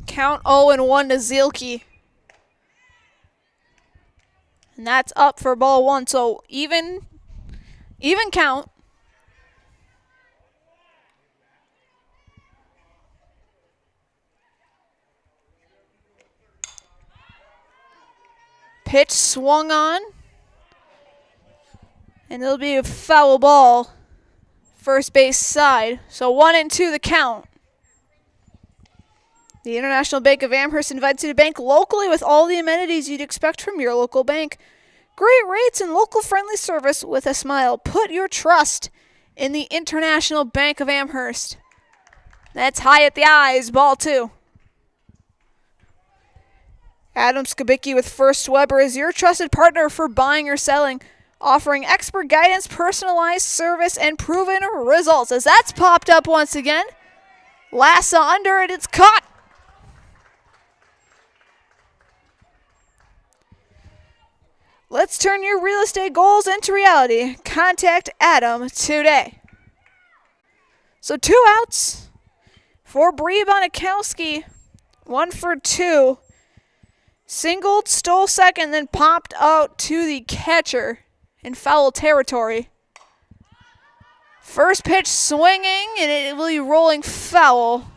Count 0-1 to Zielke. And that's up for ball 1, so even count. Pitch swung on. And it'll be a foul ball. First base side. So 1-2 the count. The International Bank of Amherst invites you to bank locally with all the amenities you'd expect from your local bank. Great rates and local friendly service with a smile. Put your trust in the International Bank of Amherst. That's high at the eyes, ball 2. Adam Skibicki with First Weber is your trusted partner for buying or selling, offering expert guidance, personalized service, and proven results. As that's popped up once again. Lassa under it, it's caught. Let's turn your real estate goals into reality. Contact Adam today. So 2 outs for Bree Bonikowski. 1 for 2. Singled, stole second, then popped out to the catcher in foul territory. First pitch swinging, and it will be rolling foul.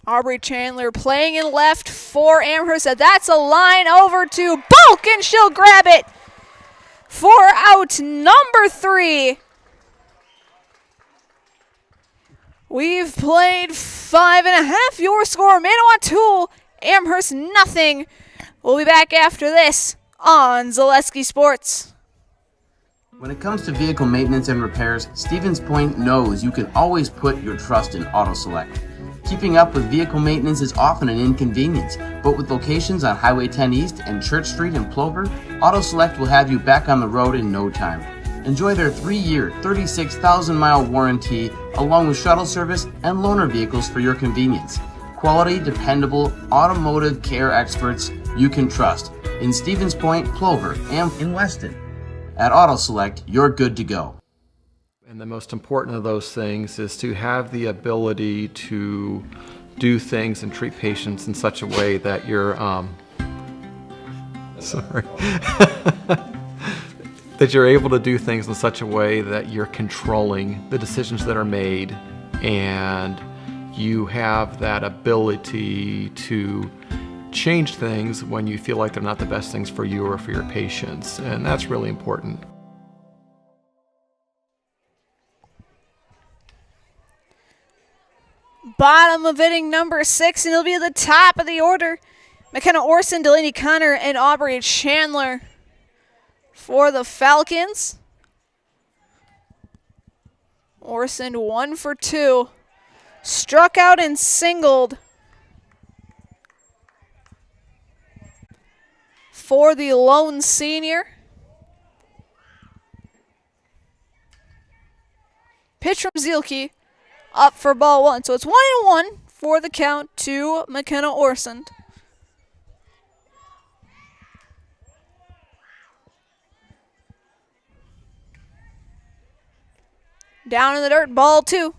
Aubrey Chandler playing in left for Amherst. That's a line over to Bulk, and she'll grab it for out number 3. We've played 5.5. Your score, Manawa 2, Amherst nothing. We'll be back after this on Zaleski Sports. When it comes to vehicle maintenance and repairs, Stevens Point knows you can always put your trust in Auto Select. Keeping up with vehicle maintenance is often an inconvenience, but with locations on Highway 10 East and Church Street in Plover, Auto Select will have you back on the road in no time. Enjoy their 3-year, 36,000-mile warranty, along with shuttle service and loaner vehicles for your convenience. Quality, dependable, automotive care experts you can trust in Stevens Point, Plover, and in Weston. At Auto Select, you're good to go. And the most important of those things is to have the ability to do things and treat patients in such a way that you're, that you're able to do things in such a way that you're controlling the decisions that are made, and you have that ability to change things when you feel like they're not the best things for you or for your patients, and that's really important. Bottom of inning number 6, and it'll be at the top of the order. McKenna Orson, Delaney Connor, and Aubrey Chandler for the Falcons. Orson 1 for 2. Struck out and singled for the lone senior. Pitch from Zielke. Up for ball 1. So it's 1-1 for the count to McKenna Orson. Down in the dirt, ball 2.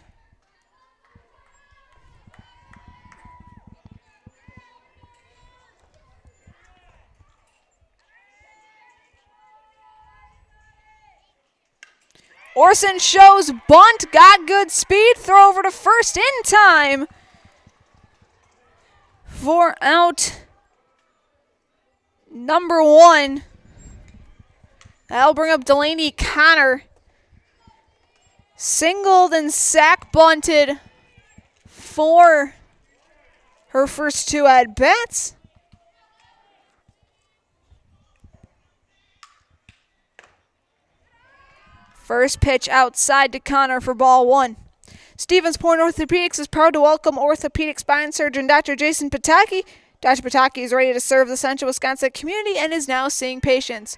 Orson shows bunt, got good speed, throw over to first in time for out number 1. That'll bring up Delaney Connor. Singled and sack bunted for her first 2 at-bats. First pitch outside to Connor for ball 1. Stevens Point Orthopedics is proud to welcome orthopedic spine surgeon Dr. Jason Pataki. Dr. Pataki is ready to serve the Central Wisconsin community and is now seeing patients.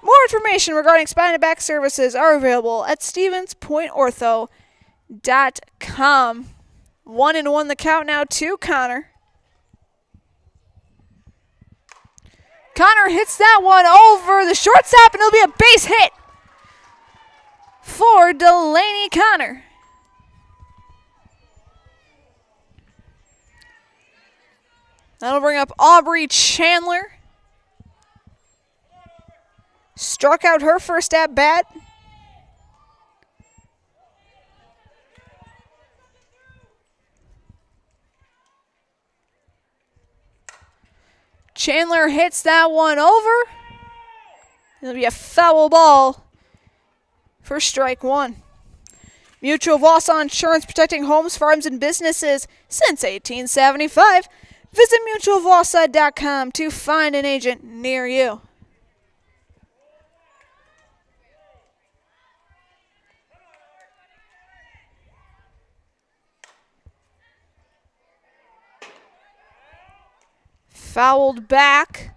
More information regarding spine and back services are available at stevenspointortho.com. 1-1 the count now to Connor. Connor hits that one over the shortstop, and it'll be a base hit for Delaney Connor. That'll bring up Aubrey Chandler. Struck out her first at bat. Chandler hits that one over. It'll be a foul ball for strike one. Mutual of Wausau Insurance, protecting homes, farms, and businesses since 1875. Visit mutualofwausau.com to find an agent near you. Fouled back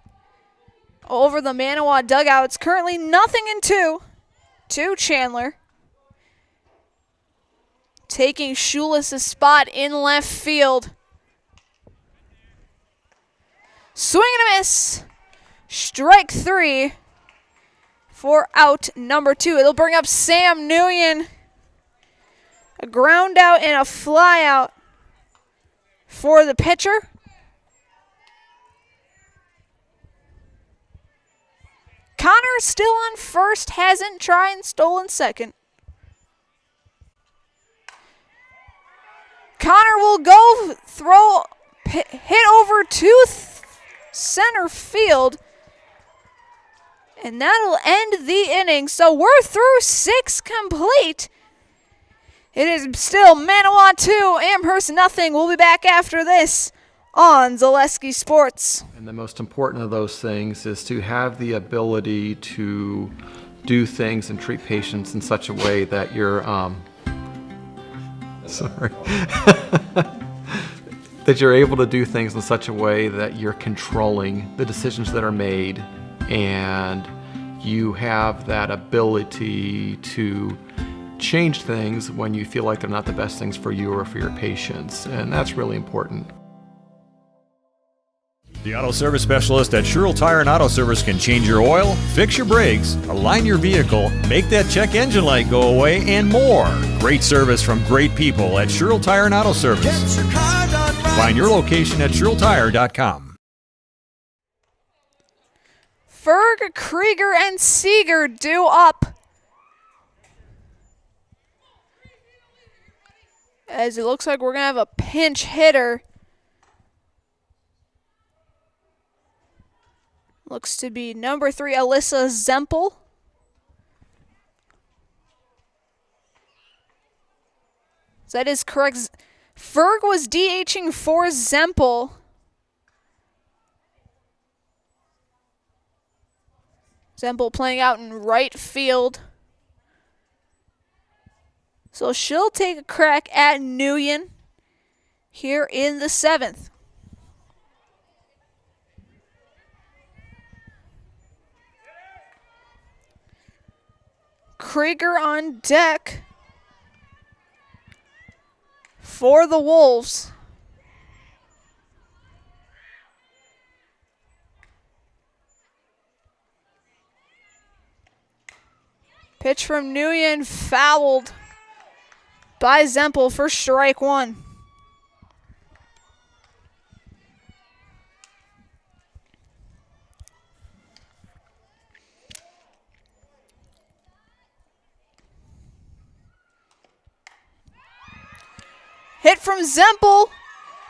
over the Manawa dugout. It's currently 0-2 to Chandler. Taking Schulis' spot in left field. Swing and a miss. Strike three for out number two. It'll bring up Sam Nguyen. A ground out and a fly out for the pitcher. Connor still on first, hasn't tried and stolen second. Connor will go throw, hit over to center field, and that'll end the inning. So we're through 6 complete. It is still Manawa 2, Amherst 0. We'll be back after this on Zaleski Sports. And the most important of those things is to have the ability to do things and treat patients in such a way that you're that you're able to do things in such a way that you're controlling the decisions that are made, and you have that ability to change things when you feel like they're not the best things for you or for your patients, and that's really important. The auto service specialist at Sherrill Tire and Auto Service can change your oil, fix your brakes, align your vehicle, make that check engine light go away, and more. Great service from great people at Sherrill Tire and Auto Service. Find your location at SherrillTire.com. Ferg, Krieger, and Seeger due up. As it looks like we're going to have a pinch hitter. Looks to be number 3, Alyssa Zempel. That is correct. Ferg was DHing for Zempel. Zempel playing out in right field. So she'll take a crack at Nguyen here in the 7th. Krieger on deck for the Wolves. Pitch from Nguyen, fouled by Zempel for strike one. Hit from Zempel,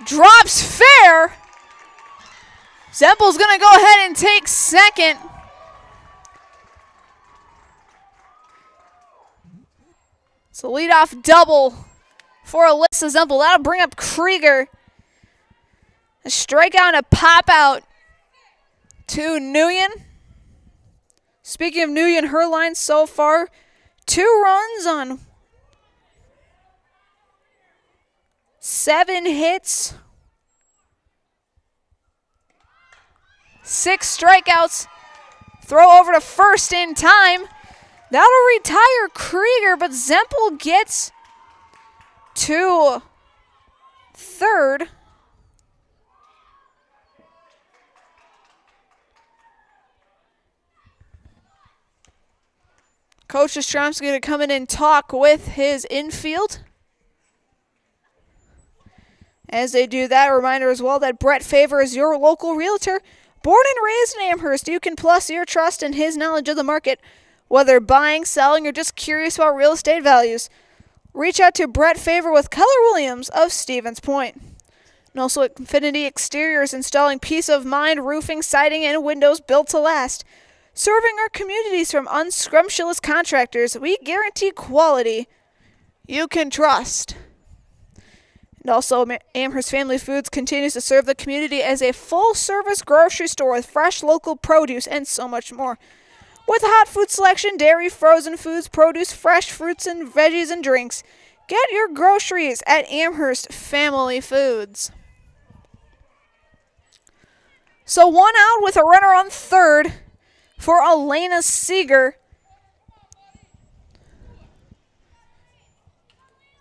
drops fair. Zempel's going to go ahead and take second. It's a leadoff double for Alyssa Zempel. That'll bring up Krieger. A strikeout and a pop out to Nguyen. Speaking of Nguyen, her line so far, 2 runs on 7 hits, 6 strikeouts. Throw over to first in time. That'll retire Krieger, but Zempel gets to third. Coach Ostromsky going to come in and talk with his infield. As they do that, a reminder as well that Brett Favor is your local realtor. Born and raised in Amherst, you can plus your trust in his knowledge of the market, whether buying, selling, or just curious about real estate values. Reach out to Brett Favor with Keller Williams of Stevens Point. And also Infinity Exteriors, installing peace of mind, roofing, siding, and windows built to last. Serving our communities from unscrumptious contractors, we guarantee quality you can trust. And also, Amherst Family Foods continues to serve the community as a full-service grocery store with fresh local produce and so much more. With hot food selection, dairy, frozen foods, produce, fresh fruits and veggies and drinks, get your groceries at Amherst Family Foods. So 1 out with a runner on third for Elena Seeger.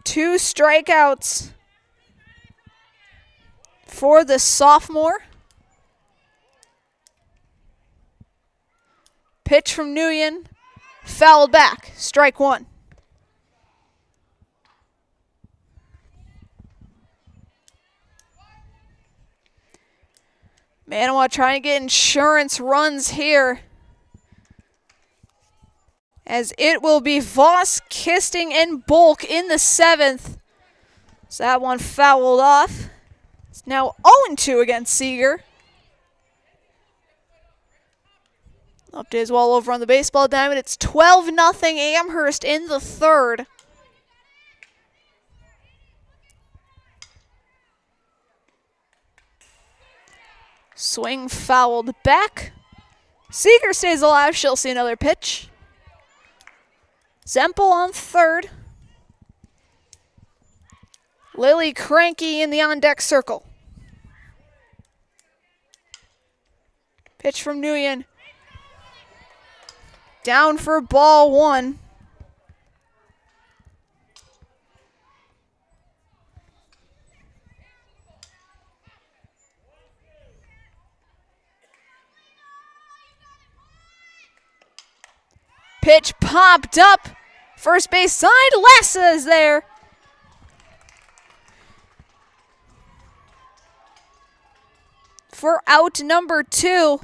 2 strikeouts for the sophomore. Pitch from Nguyen, fouled back, strike 1. Manawa trying to get insurance runs here, as it will be Voss, Kisting, and Bulk in the 7th. So that one fouled off. It's now 0-2 against Seeger. Update as well over on the baseball diamond. It's 12-0 Amherst in the 3rd. Swing fouled back. Seeger stays alive. She'll see another pitch. Zempel on third. Lily Cranky in the on-deck circle. Pitch from Nguyen. Down for ball 1. Pitch popped up. First base side, Lassa is there. For out number 2.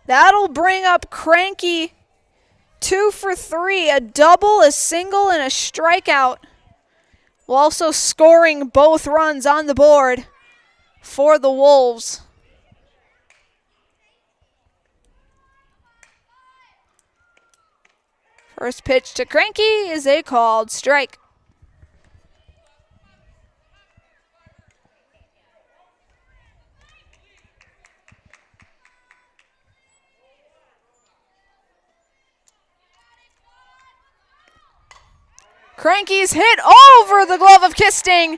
That'll bring up Cranky 2 for 3, a double, a single, and a strikeout. While also scoring both runs on the board for the Wolves. First pitch to Cranky is a called strike. Cranky's hit over the glove of Kisting.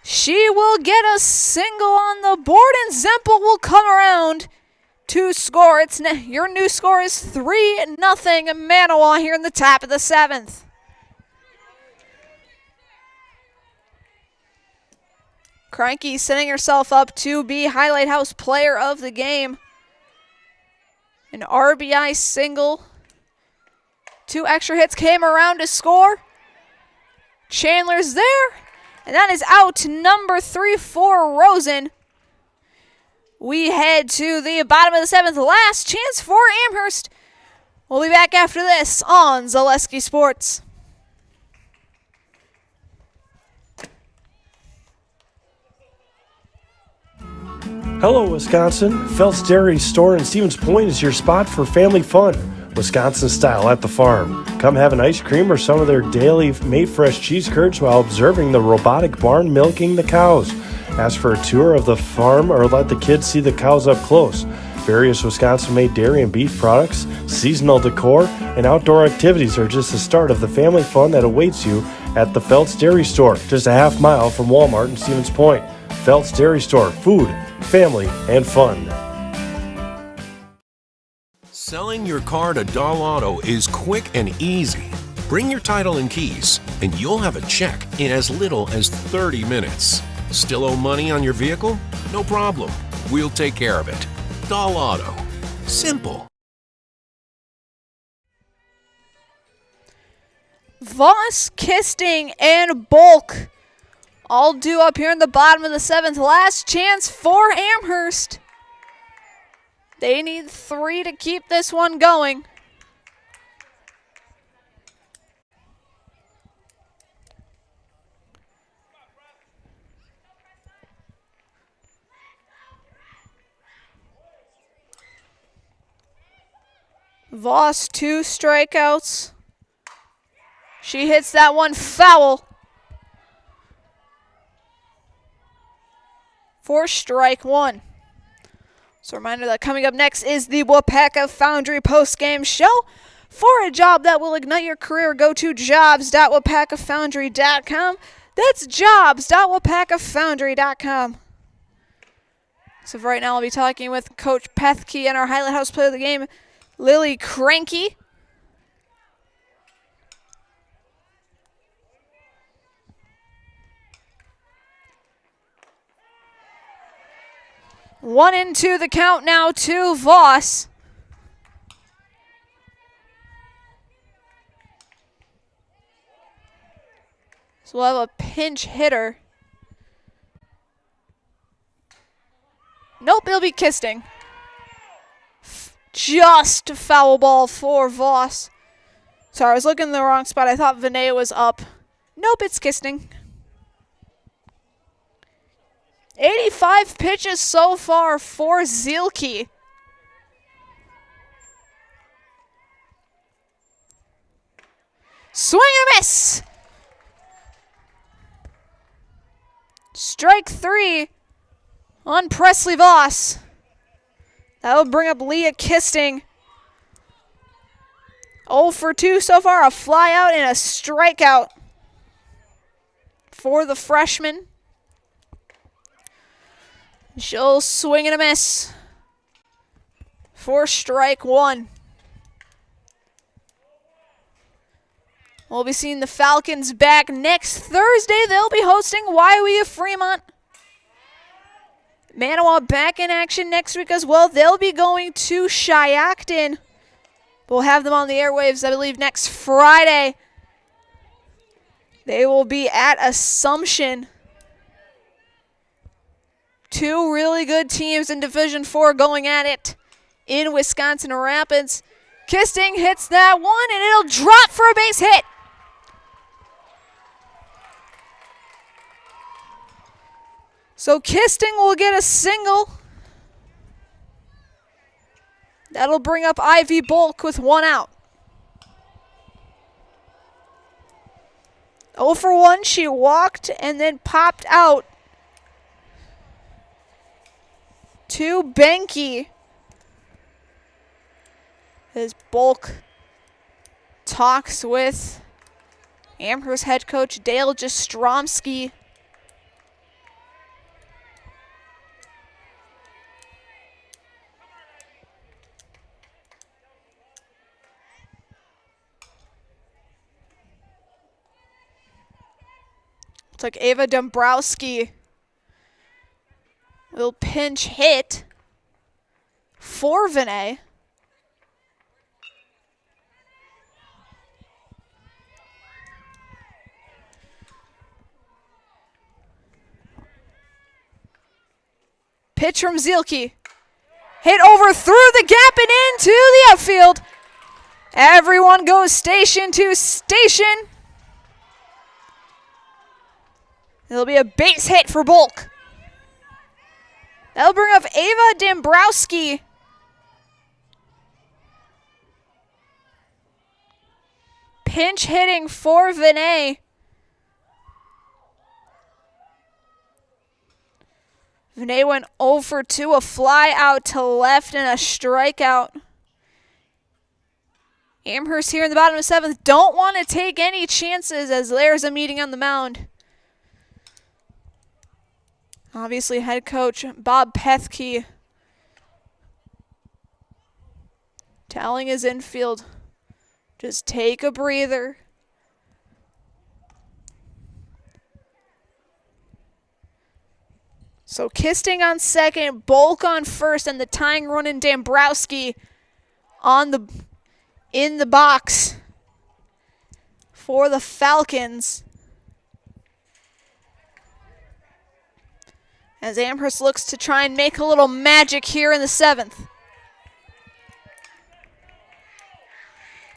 She will get a single on the board, and Zempel will come around to score. Your new score is 3-0 Manawa here in the top of the 7th. Cranky setting herself up to be Highlight House Player of the Game. An RBI single. 2 extra hits came around to score. Chandler's there. And that is out number 3 for Rosen. We head to the bottom of the 7th. Last chance for Amherst. We'll be back after this on Zaleski Sports. Hello, Wisconsin. Phelps Dairy Store in Stevens Point is your spot for family fun. Wisconsin style at the farm. Come have an ice cream or some of their daily made fresh cheese curds while observing the robotic barn milking the cows. Ask for a tour of the farm or let the kids see the cows up close. Various Wisconsin-made dairy and beef products, seasonal decor, and outdoor activities are just the start of the family fun that awaits you at the Phelps Dairy Store, just a half mile from Walmart in Stevens Point. Phelps Dairy Store, food, family, and fun. Selling your car to Doll Auto is quick and easy. Bring your title and keys, and you'll have a check in as little as 30 minutes. Still owe money on your vehicle? No problem. We'll take care of it. Doll Auto. Simple. Voss, Kisting, and Bulk all due up here in the bottom of the 7th. Last chance for Amherst. They need 3 to keep this one going. Voss, 2 strikeouts. She hits that one foul. For strike 1. So a reminder that coming up next is the WIAA Foundry post-game show. For a job that will ignite your career, go to jobs.wipacafoundry.com. That's jobs.wipacafoundry.com. So for right now, I'll be talking with Coach Pethke and our Highlight House player of the game, Lily Cranky. One and 2 the count now to Voss. So we'll have a pinch hitter. Nope, it'll be Kisting. Just a foul ball for Voss. Sorry, I was looking in the wrong spot. I thought Vinay was up. Nope, it's Kisting. 85 pitches so far for Zielke. Swing and a miss. Strike 3 on Presley Voss. That will bring up Leah Kisting. 0 for 2 so far. A fly out and a strikeout for the freshman. She'll swing and a miss for strike 1. We'll be seeing the Falcons back next Thursday. They'll be hosting WIAA Fremont. Manawa back in action next week as well. They'll be going to Shiocton. We'll have them on the airwaves, I believe, next Friday. They will be at Assumption. 2 really good teams in Division 4 going at it in Wisconsin Rapids. Kisting hits that one, and it'll drop for a base hit. So Kisting will get a single. That'll bring up Ivy Bulk with 1 out. 0 for 1, she walked and then popped out to Benke. As Bulk talks with Amherst head coach Dale Jastromski. Looks like Ava Dombrowski will pinch hit for Vinay. Pitch from Zielke. Hit over through the gap and into the outfield. Everyone goes station to station. It'll be a base hit for Bulk. That'll bring up Ava Dombrowski. Pinch hitting for Vinay. Vinay went 0 for 2, a fly out to left and a strikeout. Amherst here in the bottom of the 7th don't want to take any chances as there's a meeting on the mound. Obviously, head coach Bob Pethke telling his infield, just take a breather. So Kisting on second, Bulk on first, and the tying run in Dombrowski in the box for the Falcons. As Amherst looks to try and make a little magic here in the 7th.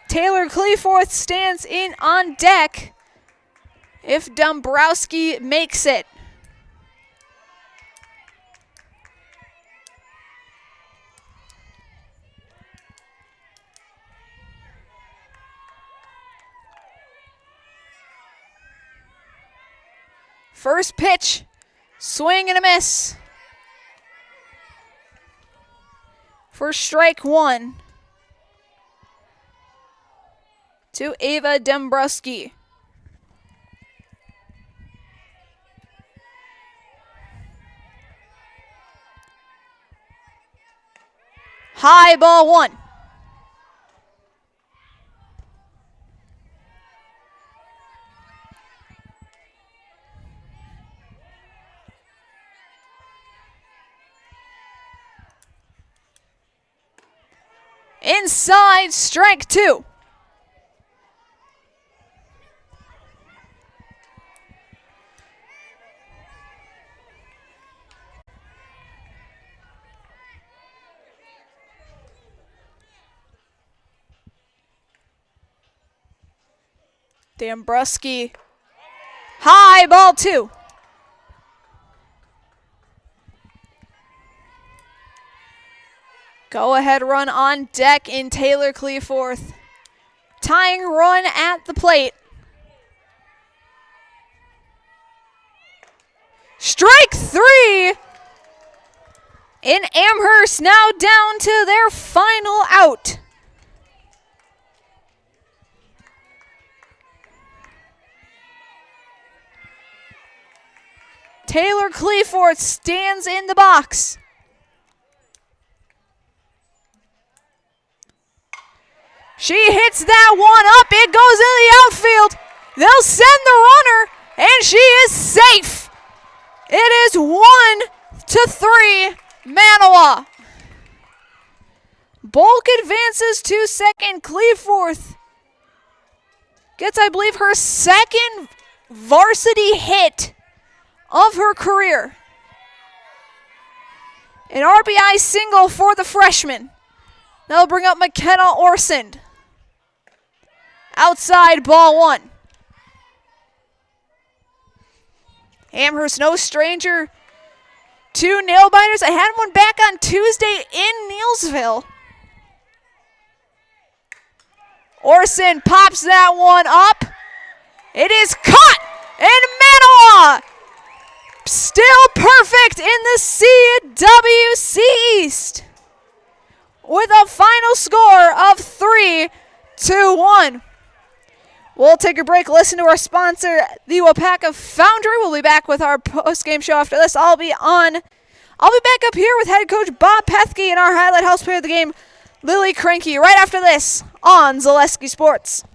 Taylor Cleaforth stands in on deck if Dombrowski makes it. First pitch, swing and a miss. For strike one to Ava Dembrowski. High ball one. Inside, strike two. Dembrowski. High ball two. Go ahead run on deck in Taylor Cleaforth. Tying run at the plate. Strike three. In Amherst now down to their final out. Taylor Cleaforth stands in the box. She hits that one up. It goes in the outfield. They'll send the runner, and she is safe. It is 1-3, Manawa. Bulk advances to second. Cleaforth gets, I believe, her second varsity hit of her career. An RBI single for the freshman. That'll bring up McKenna Orsond. Outside, ball one. Amherst, no stranger to nail biters. I had one back on Tuesday in Neillsville. Orsond pops that one up. It is caught, and Manawa still perfect in the CWC East with a final score of 3-1. We'll take a break, listen to our sponsor, the WIAA Foundry. We'll be back with our post-game show after this. I'll be back up here with head coach Bob Pethke and our highlight house player of the game, Lily Cranky, right after this on Zaleski Sports.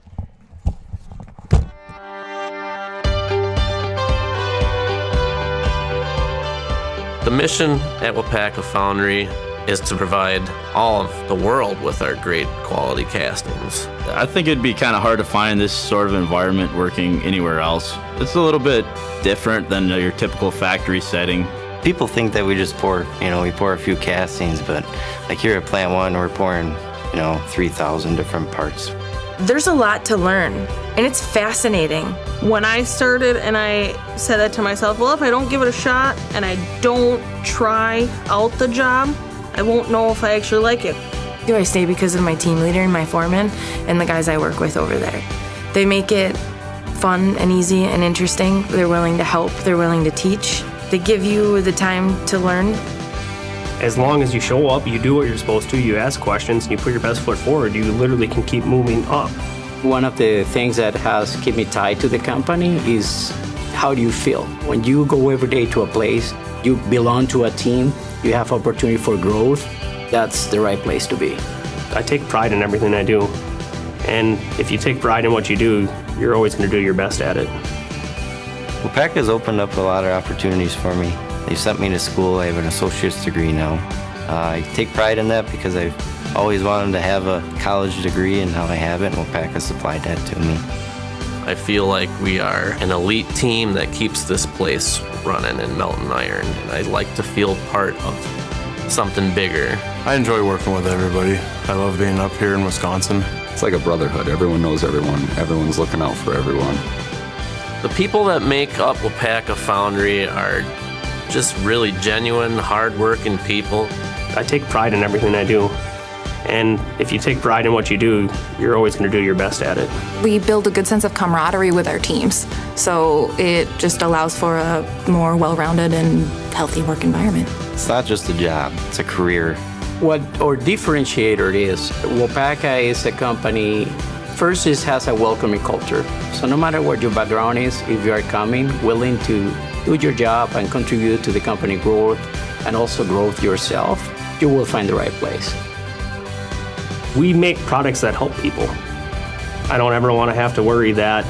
The mission at WIAA Foundry is to provide all of the world with our great quality castings. I think it'd be kind of hard to find this sort of environment working anywhere else. It's a little bit different than your typical factory setting. People think that we just pour a few castings, but like here at Plant One, we're pouring, 3,000 different parts. There's a lot to learn, and it's fascinating. When I started and I said that to myself, well, if I don't give it a shot and I don't try out the job, I won't know if I actually like it. I stay because of my team leader and my foreman and the guys I work with over there. They make it fun and easy and interesting. They're willing to help. They're willing to teach. They give you the time to learn. As long as you show up, you do what you're supposed to, you ask questions, and you put your best foot forward, you literally can keep moving up. One of the things that has kept me tied to the company is how do you feel? When you go every day to a place, you belong to a team, you have opportunity for growth, that's the right place to be. I take pride in everything I do. And if you take pride in what you do, you're always going to do your best at it. WIAA has opened up a lot of opportunities for me. They've sent me to school. I have an associate's degree now. I take pride in that because I've always wanted to have a college degree, and now I have it, and WIAA has supplied that to me. I feel like we are an elite team that keeps this place running in Melton Iron, and I like to feel part of something bigger. I enjoy working with everybody. I love being up here in Wisconsin. It's like a brotherhood. Everyone knows everyone. Everyone's looking out for everyone. The people that make up WIAA Foundry are just really genuine, hard-working people. I take pride in everything I do, And if you take pride in what you do, you're always going to do your best at it. We build a good sense of camaraderie with our teams, so it just allows for a more well-rounded and healthy work environment. It's not just a job, it's a career. What our differentiator is, WIAA is a company, first it has a welcoming culture. So no matter what your background is, if you are coming, willing to do your job and contribute to the company growth and also growth yourself, you will find the right place. We make products that help people. I don't ever want to have to worry that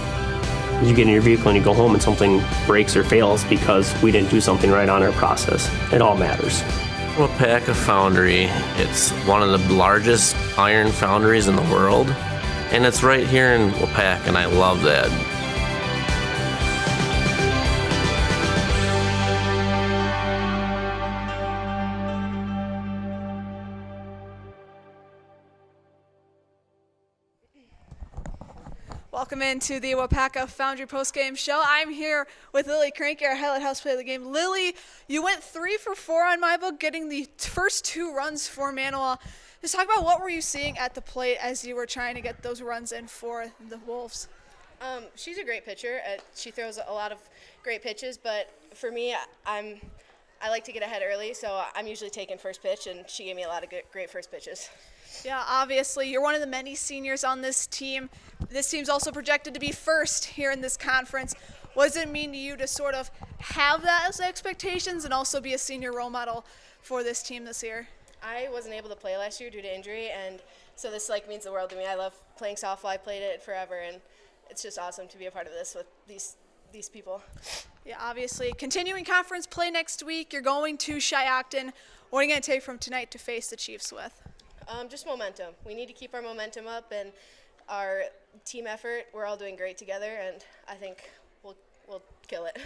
you get in your vehicle and you go home and something breaks or fails because we didn't do something right on our process. It all matters. WIAA Foundry, it's one of the largest iron foundries in the world, and it's right here in WIAA, and I love that. Welcome into the WIAA Foundry postgame show. I'm here with Lily Cranky, our highlight house play of the game. Lily, you went 3 for 4 on my book, getting the first 2 runs for Manawa. Just talk about what were you seeing at the plate as you were trying to get those runs in for the Wolves. She's a great pitcher. She throws a lot of great pitches, but for me, I like to get ahead early, so I'm usually taking first pitch, and she gave me a lot of great first pitches. Yeah, obviously, you're one of the many seniors on this team. This team's also projected to be first here in this conference. What does it mean to you to sort of have those expectations and also be a senior role model for this team this year? I wasn't able to play last year due to injury, and so this means the world to me. I love playing softball. I played it forever, and it's just awesome to be a part of this with these people. Yeah, obviously, continuing conference play next week. You're going to Shiocton. What are you going to take from tonight to face the Chiefs with? Just momentum. We need to keep our momentum up and our team effort. We're all doing great together, and I think we'll kill it.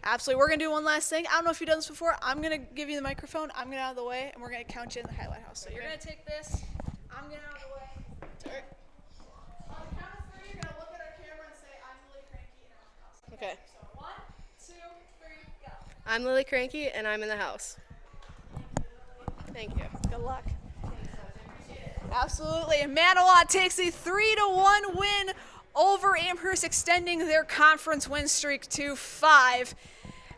Absolutely. We're going to do one last thing. I don't know if you've done this before. I'm going to give you the microphone. I'm going to get out of the way, and we're going to count you in the highlight house. So you're going to take this. I'm getting out of the way. All right. On the count of 3, you're going to look at our camera and say, I'm Lily Cranky, and I'm in the house. Okay. So 1, 2, 3, go. I'm Lily Cranky, and I'm in the house. Thank you. Good luck. Absolutely. And Manawa takes a 3-1 win over Amherst, extending their conference win streak to 5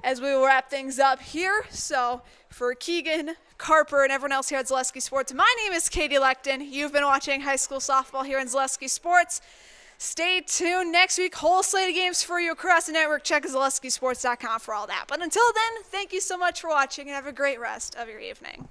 as we will wrap things up here. So for Keegan, Carper, and everyone else here at Zaleski Sports, my name is Katie Lecton. You've been watching high school softball here in Zaleski Sports. Stay tuned. Next week, whole slate of games for you across the network. Check ZaleskiSports.com for all that. But until then, thank you so much for watching and have a great rest of your evening.